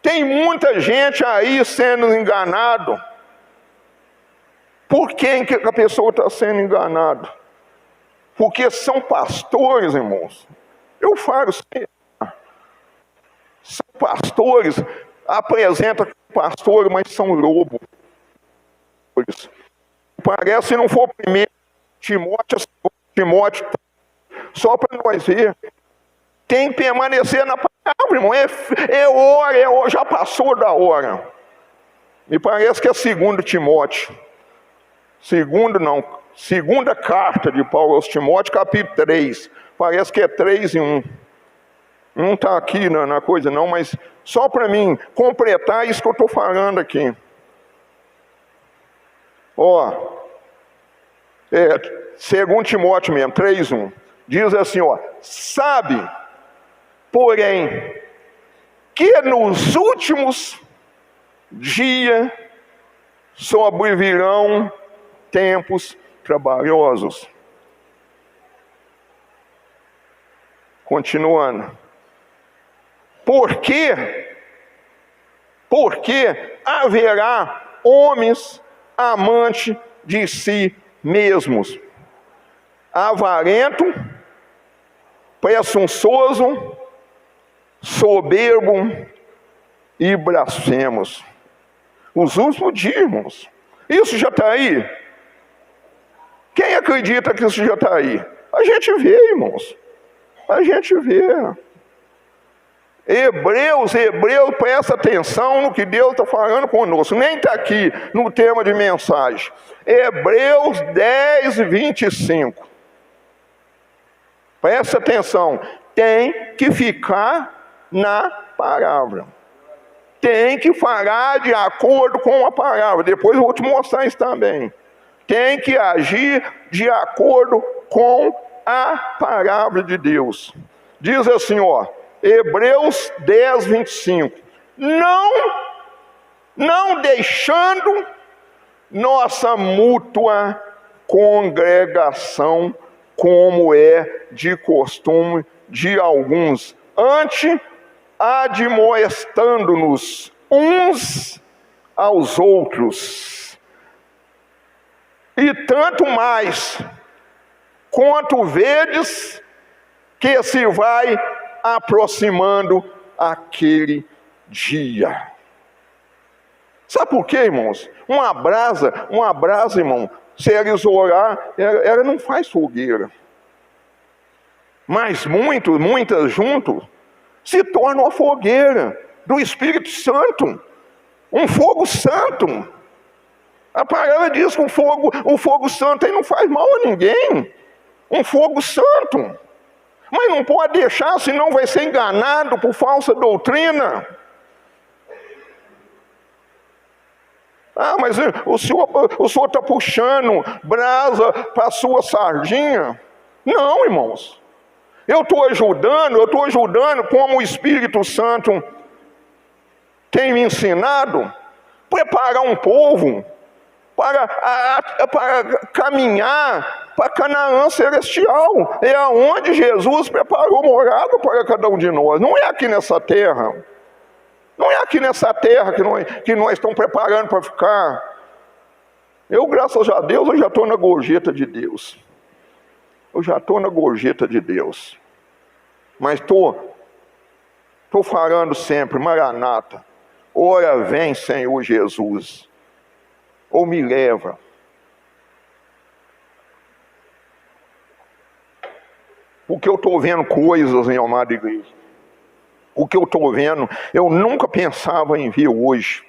Tem muita gente aí sendo enganado. Por quem que a pessoa está sendo enganada? Porque são pastores, irmãos. Eu falo assim, são pastores, apresentam pastor, mas são lobos. Parece que não for o primeiro Timóteo, Timóteo, só para nós ver. Tem que permanecer na palavra, irmão. É hora, já passou da hora. Me parece que é 2 Timóteo. Segunda carta de Paulo aos Timóteo, capítulo 3. Parece que é 3:1. Não está aqui na coisa não, mas só para mim completar isso que eu estou falando aqui. Ó, 2 Timóteo mesmo, 3:1. Diz assim, ó, sabe, porém, que nos últimos dias sobrevirão tempos trabalhosos. Continuando. Porque haverá homens amantes de si mesmos, avarento, presunçoso, soberbo e blasfemos. Os últimos dias, irmãos. Isso já está aí? Quem acredita que isso já está aí? A gente vê, irmãos. A gente vê. Hebreus, presta atenção no que Deus está falando conosco. Nem está aqui no tema de mensagem. Hebreus 10:25. Presta atenção. Tem que ficar na palavra. Tem que falar de acordo com a palavra. Depois eu vou te mostrar isso também. Tem que agir de acordo com a palavra de Deus. Diz assim, ó. Hebreus 10:25. Não deixando nossa mútua congregação, como é de costume de alguns, antes admoestando-nos uns aos outros. E tanto mais, quanto vedes que se vai aproximando aquele dia. Sabe por quê, irmãos? Uma brasa, irmão, se ela isolar, ela não faz fogueira. Mas muitas juntos, se torna uma fogueira do Espírito Santo. Um fogo santo. A palavra diz que o fogo santo aí não faz mal a ninguém. Um fogo santo. Mas não pode deixar, senão vai ser enganado por falsa doutrina. Ah, mas o senhor está puxando brasa para a sua sardinha? Não, irmãos. Eu estou ajudando como o Espírito Santo tem me ensinado, preparar um povo para caminhar para Canaã celestial. É aonde Jesus preparou morada para cada um de nós. Não é aqui nessa terra. Não é aqui nessa terra que nós estamos preparando para ficar. Eu, graças a Deus, eu já estou na gorjeta de Deus. Mas estou falando sempre, Maranata, ora vem, Senhor Jesus, ou me leva. Porque eu estou vendo coisas, em amada igreja. O que eu estou vendo, eu nunca pensava em ver hoje.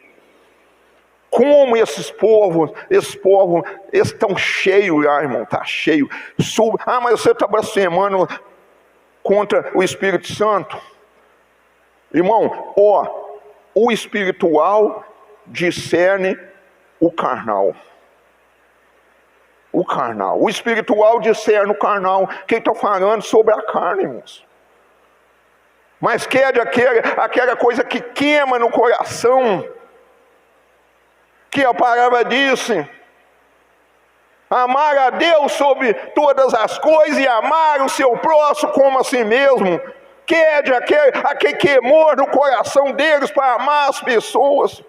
Como esses povos estão cheios lá, irmão, está cheio. Mas você está blasfemando contra o Espírito Santo? Irmão, o espiritual discerne o carnal. O espiritual discerne o carnal. Quem está falando sobre a carne, irmãos? mas quede aquela coisa que queima no coração, que a palavra disse: amar a Deus sobre todas as coisas e amar o seu próximo como a si mesmo. Quede aquele queimor no coração deles para amar as pessoas.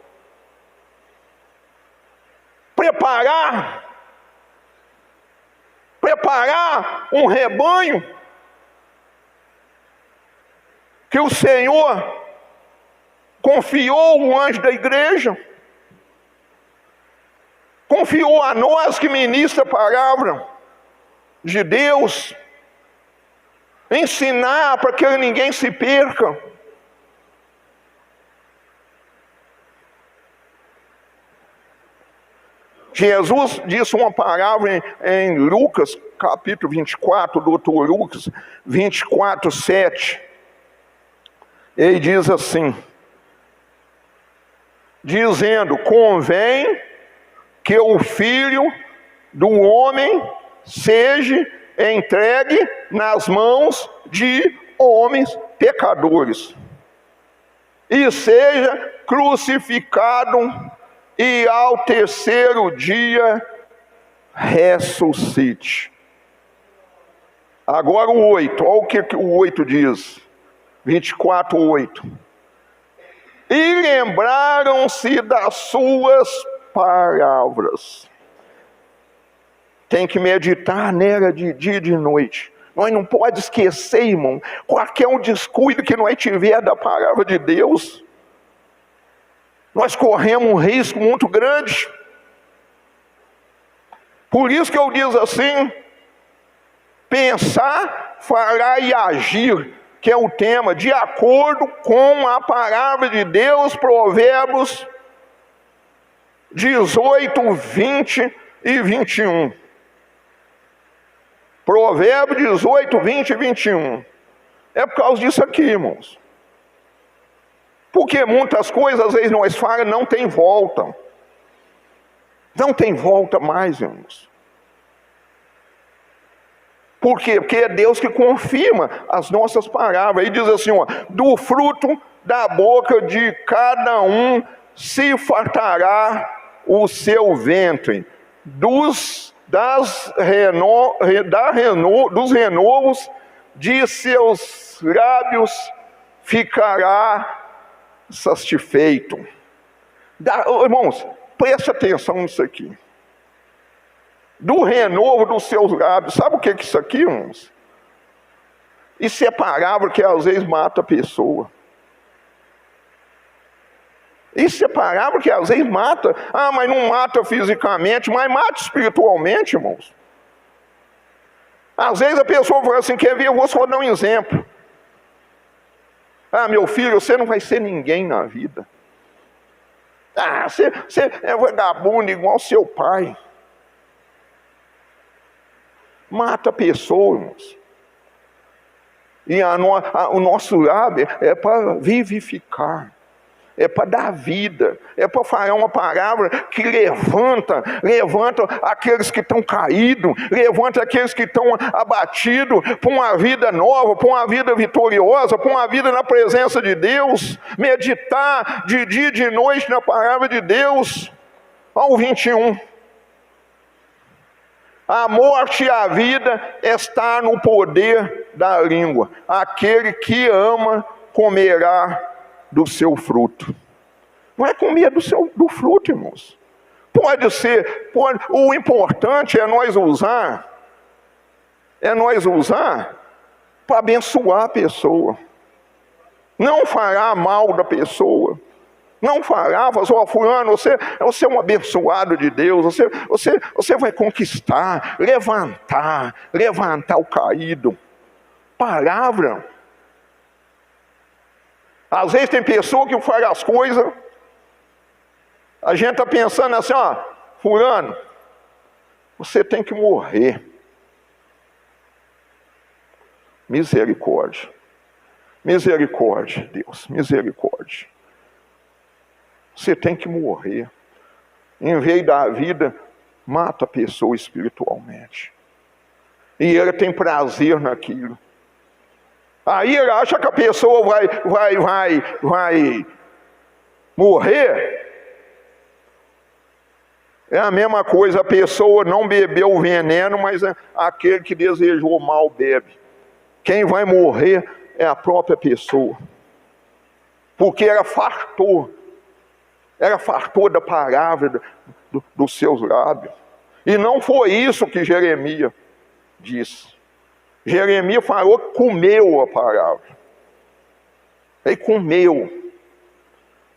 Preparar um rebanho que o Senhor confiou o anjo da igreja, confiou a nós que ministra a palavra de Deus, ensinar para que ninguém se perca. Jesus disse uma palavra em Lucas, capítulo 24, doutor Lucas 24, 7. Ele diz assim, dizendo: convém que o Filho do Homem seja entregue nas mãos de homens pecadores, e seja crucificado, e ao terceiro dia ressuscite. Agora o 8, olha o que o 8 diz, 24, 8. E lembraram-se das suas palavras. Tem que meditar nela de dia e de noite. Nós não podemos esquecer, irmão, qualquer um descuido que nós tiver da palavra de Deus, nós corremos um risco muito grande. Por isso que eu digo assim: pensar, falar e agir, que é o tema, de acordo com a palavra de Deus, Provérbios 18, 20 e 21. Provérbios 18, 20 e 21. É por causa disso aqui, irmãos. Porque muitas coisas, às vezes, nós falamos, não tem volta. Não tem volta mais, irmãos. Por quê? Porque é Deus que confirma as nossas palavras. Ele diz assim, ó: do fruto da boca de cada um se fartará o seu ventre, dos renovos de seus lábios ficará satisfeito. Irmãos, preste atenção nisso aqui. Do renovo dos seus lábios. Sabe o que é isso aqui, irmãos? Isso é palavra que às vezes mata a pessoa. Isso é palavra que às vezes mata. Ah, mas não mata fisicamente, mas mata espiritualmente, irmãos. Às vezes a pessoa fala assim: quer ver, eu vou só dar um exemplo. Ah, meu filho, você não vai ser ninguém na vida. Ah, você é vagabundo igual seu pai. Mata a pessoa, irmãos. E o nosso lábio é para vivificar, é para dar vida, é para falar uma palavra que levanta aqueles que estão caídos, levanta aqueles que estão abatidos para uma vida nova, para uma vida vitoriosa, para uma vida na presença de Deus. Meditar de dia e de noite na palavra de Deus. Olha o 21. A morte e a vida está no poder da língua. Aquele que ama comerá do seu fruto. Não é comer do fruto, irmãos. Pode ser. O importante é nós usar para abençoar a pessoa. Não falar mal da pessoa. Não falava, fulano, você é um abençoado de Deus, você vai conquistar, levantar o caído. Palavra. Às vezes tem pessoa que fala as coisas, a gente está pensando assim, fulano, você tem que morrer. Misericórdia. Misericórdia, Deus, misericórdia. Você tem que morrer. Em vez da vida, mata a pessoa espiritualmente. E ele tem prazer naquilo. Aí ele acha que a pessoa vai morrer. É a mesma coisa, a pessoa não bebeu o veneno, mas aquele que desejou mal bebe. Quem vai morrer é a própria pessoa. Porque era fartou da palavra dos seus lábios. E não foi isso que Jeremias disse. Jeremias falou que comeu a palavra. Ele comeu.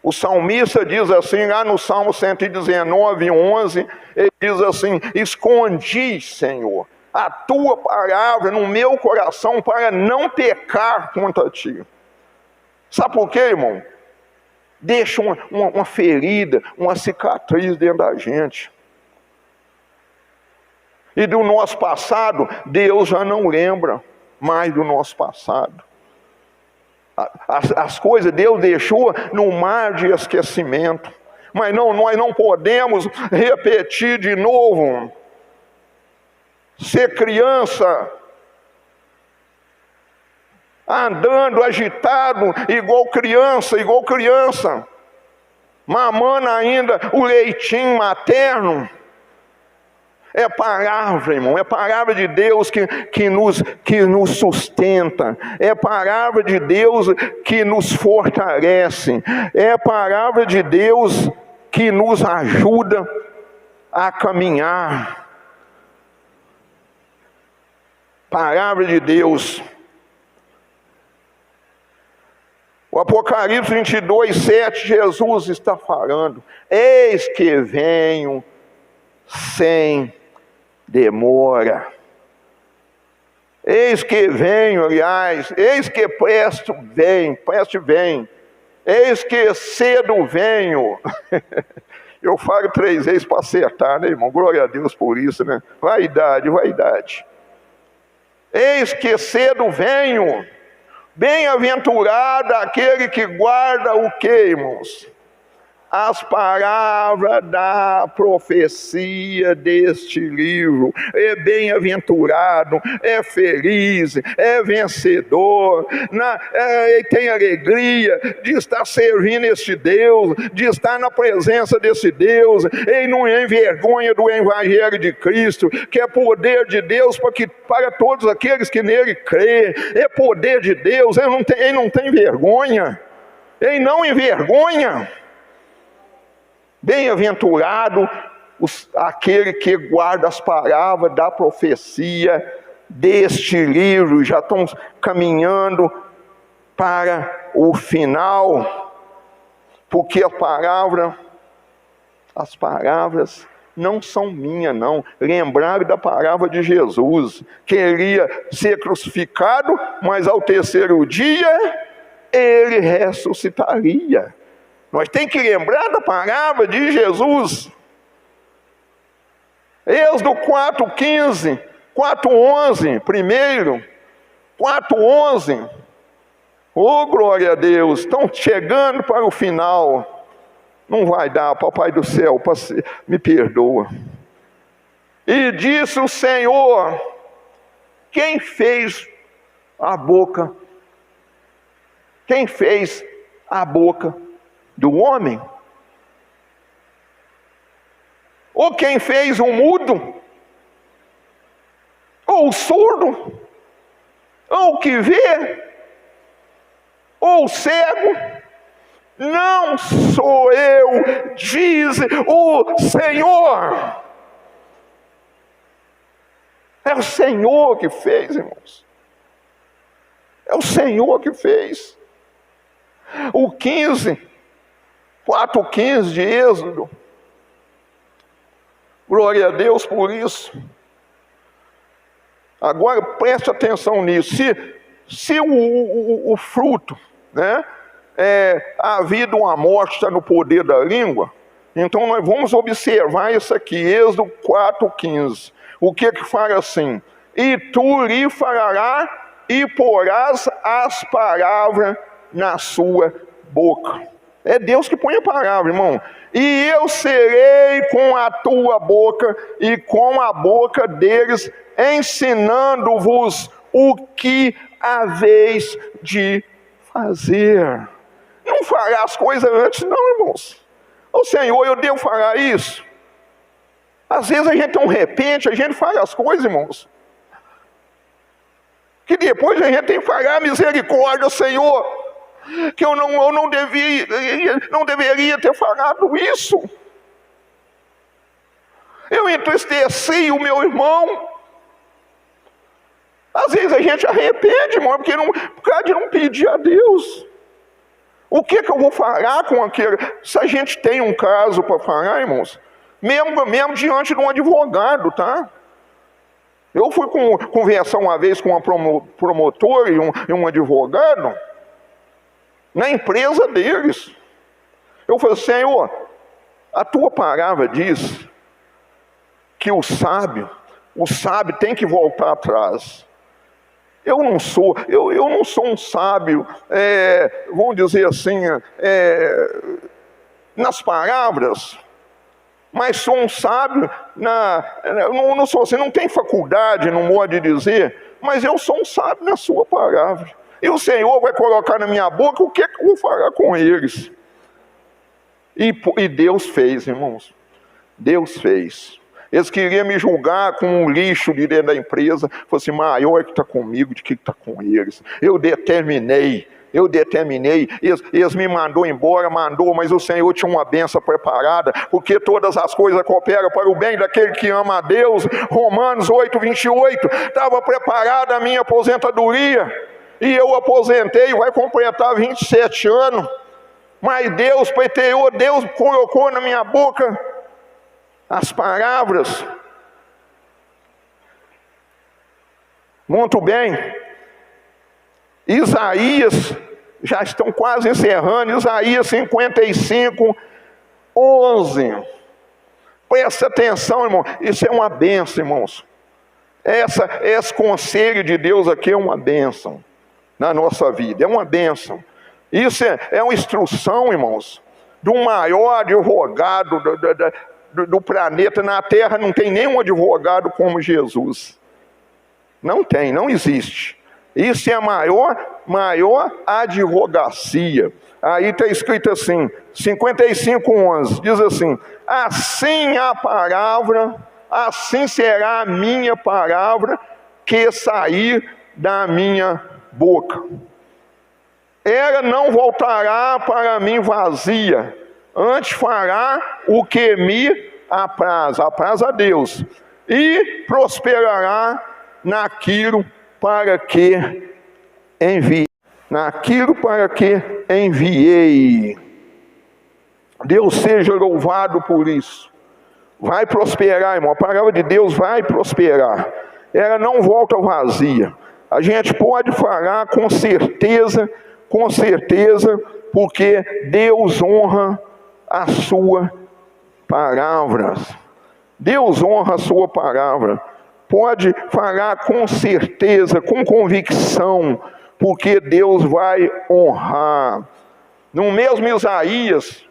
O salmista diz assim, lá no Salmo 119, 11, ele diz assim: escondi, Senhor, a tua palavra no meu coração para não pecar contra ti. Sabe por quê, irmão? Deixa uma ferida, uma cicatriz dentro da gente. E do nosso passado, Deus já não lembra mais do nosso passado. As coisas Deus deixou no mar de esquecimento. Mas nós não podemos repetir de novo. Ser criança, andando agitado, igual criança, mamando ainda o leitinho materno. É palavra, irmão, é palavra de Deus que nos sustenta, é palavra de Deus que nos fortalece, é palavra de Deus que nos ajuda a caminhar. Palavra de Deus. O Apocalipse 22, 7, Jesus está falando: eis que venho sem demora. Eis que venho, aliás, eis que preste vem. Eis que cedo venho. Eu falo 3 vezes para acertar, né, irmão? Glória a Deus por isso, né? Vaidade. Eis que cedo venho. Bem-aventurado aquele que guarda o que, irmãos? As palavras da profecia deste livro. É bem-aventurado, é feliz, é vencedor, tem alegria de estar servindo este Deus, de estar na presença desse Deus. Ele não envergonha do Evangelho de Cristo, que é poder de Deus para todos aqueles que nele crêem. É poder de Deus, ele não tem vergonha, ele não envergonha. Bem-aventurado aquele que guarda as palavras da profecia deste livro. Já estão caminhando para o final, porque as palavras não são minhas, não. Lembraram da palavra de Jesus, que iria ser crucificado, mas ao terceiro dia ele ressuscitaria. Nós temos que lembrar da palavra de Jesus. Êxodo 4:15, 4:11, primeiro, 4:11. Oh, glória a Deus, estão chegando para o final. Não vai dar, papai do céu, me perdoa. E disse o Senhor: quem fez a boca? Quem fez a boca do homem? Ou quem fez o mudo? Ou o surdo? Ou o que vê? Ou o cego? Não sou eu, diz o Senhor. É o Senhor que fez, irmãos. É o Senhor que fez. O 4:15 de Êxodo. Glória a Deus por isso. Agora preste atenção nisso. Se o fruto, né, a vida ou a morte está no poder da língua, então nós vamos observar isso aqui, Êxodo 4:15. O que fala assim? E tu lhe falarás e porás as palavras na sua boca. É Deus que põe a palavra, irmão. E eu serei com a tua boca e com a boca deles, ensinando-vos o que haveis de fazer. Não fará as coisas antes, não, irmãos. Ô Senhor, eu devo falar isso? Às vezes a gente tão repente, a gente faz as coisas, irmãos, que depois a gente tem que falar misericórdia, Senhor, que eu não deveria ter falado isso. Eu entristeci o meu irmão. Às vezes a gente arrepende, irmão, por causa de não pedir a Deus. O que eu vou falar com aquele? Se a gente tem um caso para falar, irmãos, mesmo diante de um advogado, tá? Eu fui conversar uma vez com uma promotora e um advogado na empresa deles. Eu falei, Senhor, a tua palavra diz que o sábio tem que voltar atrás. Eu não sou um sábio, vamos dizer assim, nas palavras, mas sou um sábio, não sou assim, não tem faculdade, no modo de dizer, mas eu sou um sábio na sua palavra. E o Senhor vai colocar na minha boca o que eu vou falar com eles. E Deus fez, irmãos. Deus fez. Eles queriam me julgar com um lixo de dentro da empresa. Falei assim, maior que está comigo de que está com eles. Eu determinei. Eles me mandou embora, mas o Senhor tinha uma bênção preparada, porque todas as coisas cooperam para o bem daquele que ama a Deus. Romanos 8:28. Estava preparada a minha aposentadoria. E eu aposentei, vai completar 27 anos. Mas Deus pleiteou, Deus colocou na minha boca as palavras. Muito bem. Isaías, já estão quase encerrando, Isaías 55:11. Presta atenção, irmão, isso é uma bênção, irmãos. Esse conselho de Deus aqui é uma bênção na nossa vida, é uma bênção. Isso é uma instrução, irmãos, do maior advogado do planeta. Na terra não tem nenhum advogado como Jesus. Não tem, não existe. Isso é a maior advocacia. Aí está escrito assim, 55:11, diz assim, assim a palavra, assim será a minha palavra que sair da minha boca. Ela não voltará para mim vazia, antes fará o que me apraz a Deus, e prosperará naquilo para que enviei. Deus seja louvado por isso. Vai prosperar, irmão. A palavra de Deus vai prosperar. Ela não volta vazia. A gente pode falar com certeza, porque Deus honra a sua palavra. Deus honra a sua palavra. Pode falar com certeza, com convicção, porque Deus vai honrar. No mesmo Isaías,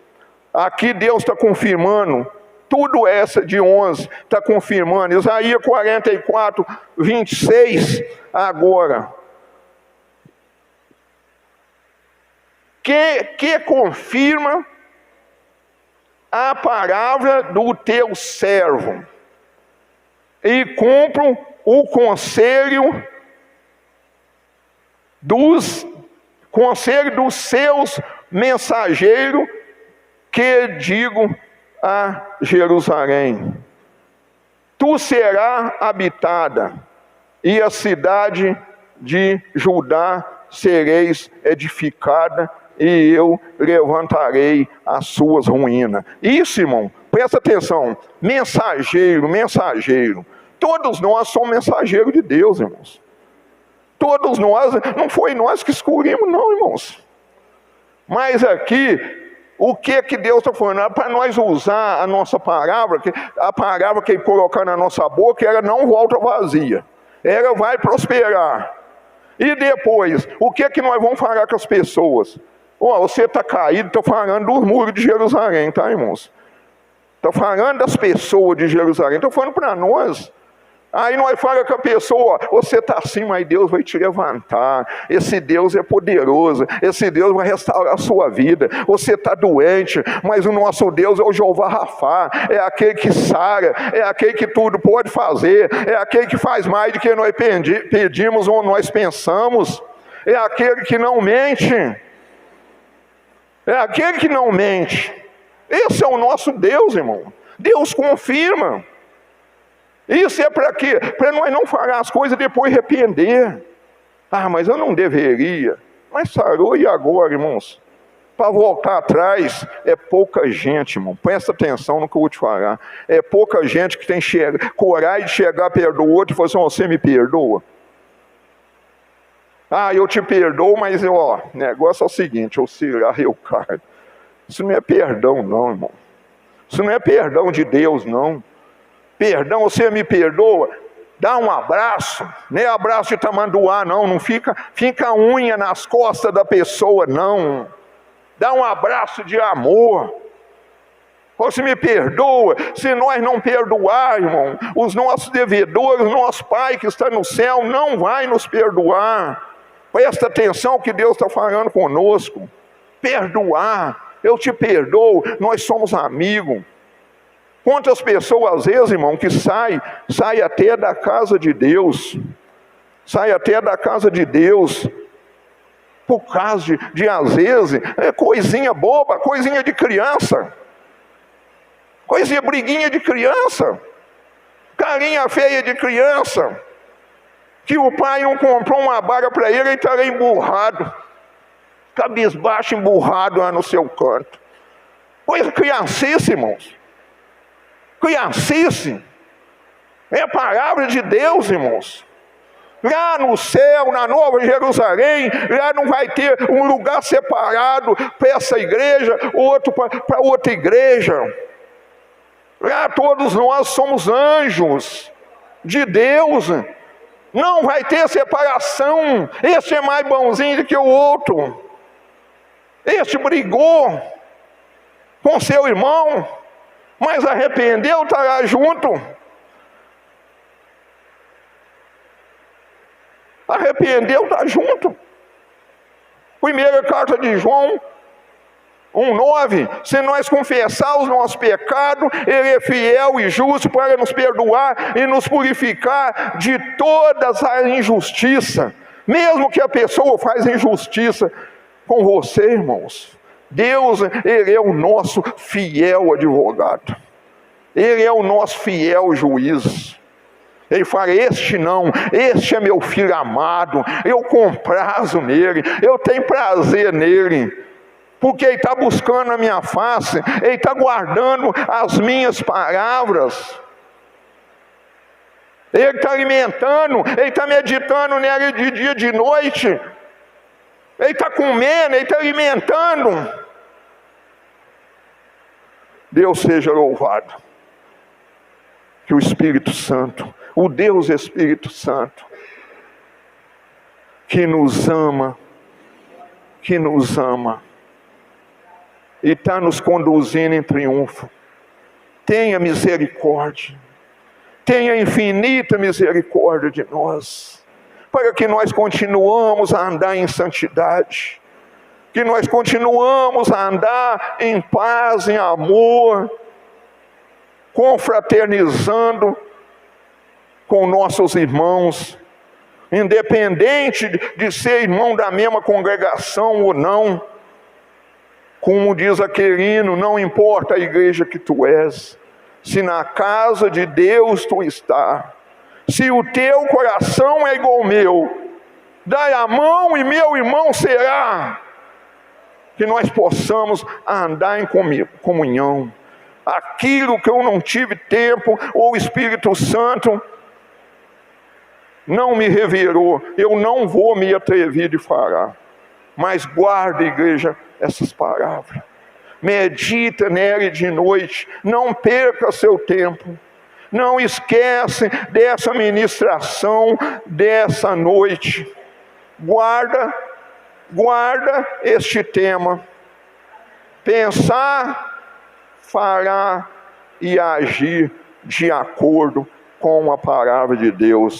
aqui Deus está confirmando, tudo essa de 11 está confirmando. Isaías 44:26, agora. Que confirma a palavra do teu servo, e cumpram o conselho dos seus mensageiros, que digo a Jerusalém: tu serás habitada, e a cidade de Judá sereis edificada, e eu levantarei as suas ruínas. Isso, irmão, presta atenção, mensageiro. Todos nós somos mensageiros de Deus, irmãos. Todos nós, não foi nós que escolhemos, não, irmãos. Mas aqui, o que Deus está falando? Para nós usar a nossa palavra, a palavra que Ele colocar na nossa boca, ela não volta vazia. Ela vai prosperar. E depois, o que nós vamos falar com as pessoas? Você está caído, estou falando dos muros de Jerusalém, tá, irmãos? Estou falando das pessoas de Jerusalém, estou falando para nós. Aí nós falamos com a pessoa, você está assim, mas Deus vai te levantar. Esse Deus é poderoso, esse Deus vai restaurar a sua vida. Você está doente, mas o nosso Deus é o Jeová Rafá, é aquele que sara, é aquele que tudo pode fazer, é aquele que faz mais do que nós pedimos ou nós pensamos, é aquele que não mente, é aquele que não mente. Esse é o nosso Deus, irmão. Deus confirma. Isso é para quê? Para nós não falar as coisas e depois arrepender. Ah, mas eu não deveria. Mas sarou, e agora, irmãos? Para voltar atrás, é pouca gente, irmão. Presta atenção no que eu vou te falar. É pouca gente que tem coragem de chegar perto do outro e falar assim, você me perdoa? Ah, eu te perdoo, mas o negócio é o seguinte, eu cirar eu caio. Isso não é perdão não, irmão. Isso não é perdão de Deus, não. Perdão, você me perdoa, dá um abraço, nem abraço de tamanduá, não fica unha nas costas da pessoa, não. Dá um abraço de amor. Você me perdoa. Se nós não perdoar, irmão, os nossos devedores, o nosso Pai que está no céu, não vai nos perdoar. Presta atenção que Deus está falando conosco. Perdoar, eu te perdoo, nós somos amigos. Quantas pessoas, às vezes, irmão, que sai até da casa de Deus, sai até da casa de Deus, por causa de às vezes, coisinha boba, coisinha de criança, coisinha, briguinha de criança, carinha feia de criança, que o pai não comprou uma baga para ele, ele estará emburrado, cabisbaixo, emburrado lá no seu canto. Coisa criancice, irmãos. Criancice é a palavra de Deus, irmãos. Lá no céu, na Nova Jerusalém, lá não vai ter um lugar separado para essa igreja, outro para outra igreja. Lá todos nós somos anjos de Deus. Não vai ter separação. Este é mais bonzinho do que o outro. Este brigou com seu irmão, mas arrependeu, estará junto. Arrependeu, está junto. Primeira carta de João 1,9. Se nós confessarmos os nossos pecados, Ele é fiel e justo para nos perdoar e nos purificar de todas as injustiças. Mesmo que a pessoa faz injustiça com você, irmãos, Deus, Ele é o nosso fiel advogado. Ele é o nosso fiel juiz. Ele fala, este é meu filho amado, eu comprazo nele, eu tenho prazer nele, porque ele está buscando a minha face, ele está guardando as minhas palavras, ele está alimentando, ele está meditando nele de dia e de noite, ele está comendo, ele está alimentando. Deus seja louvado. Que o Espírito Santo, o Deus Espírito Santo, que nos ama e está nos conduzindo em triunfo, tenha misericórdia, tenha infinita misericórdia de nós, para que nós continuamos a andar em santidade, que nós continuamos a andar em paz, em amor, confraternizando com nossos irmãos, independente de ser irmão da mesma congregação ou não. Como diz aquele hino, não importa a igreja que tu és, se na casa de Deus tu está, se o teu coração é igual ao meu, dai a mão e meu irmão será. Que nós possamos andar em comunhão. Aquilo que eu não tive tempo, ou o Espírito Santo não me revelou, eu não vou me atrever de falar. Mas guarda, igreja, essas palavras. Medita nela de noite, não perca seu tempo. Não esquece dessa ministração, dessa noite. Guarda este tema. Pensar, falar e agir de acordo com a palavra de Deus.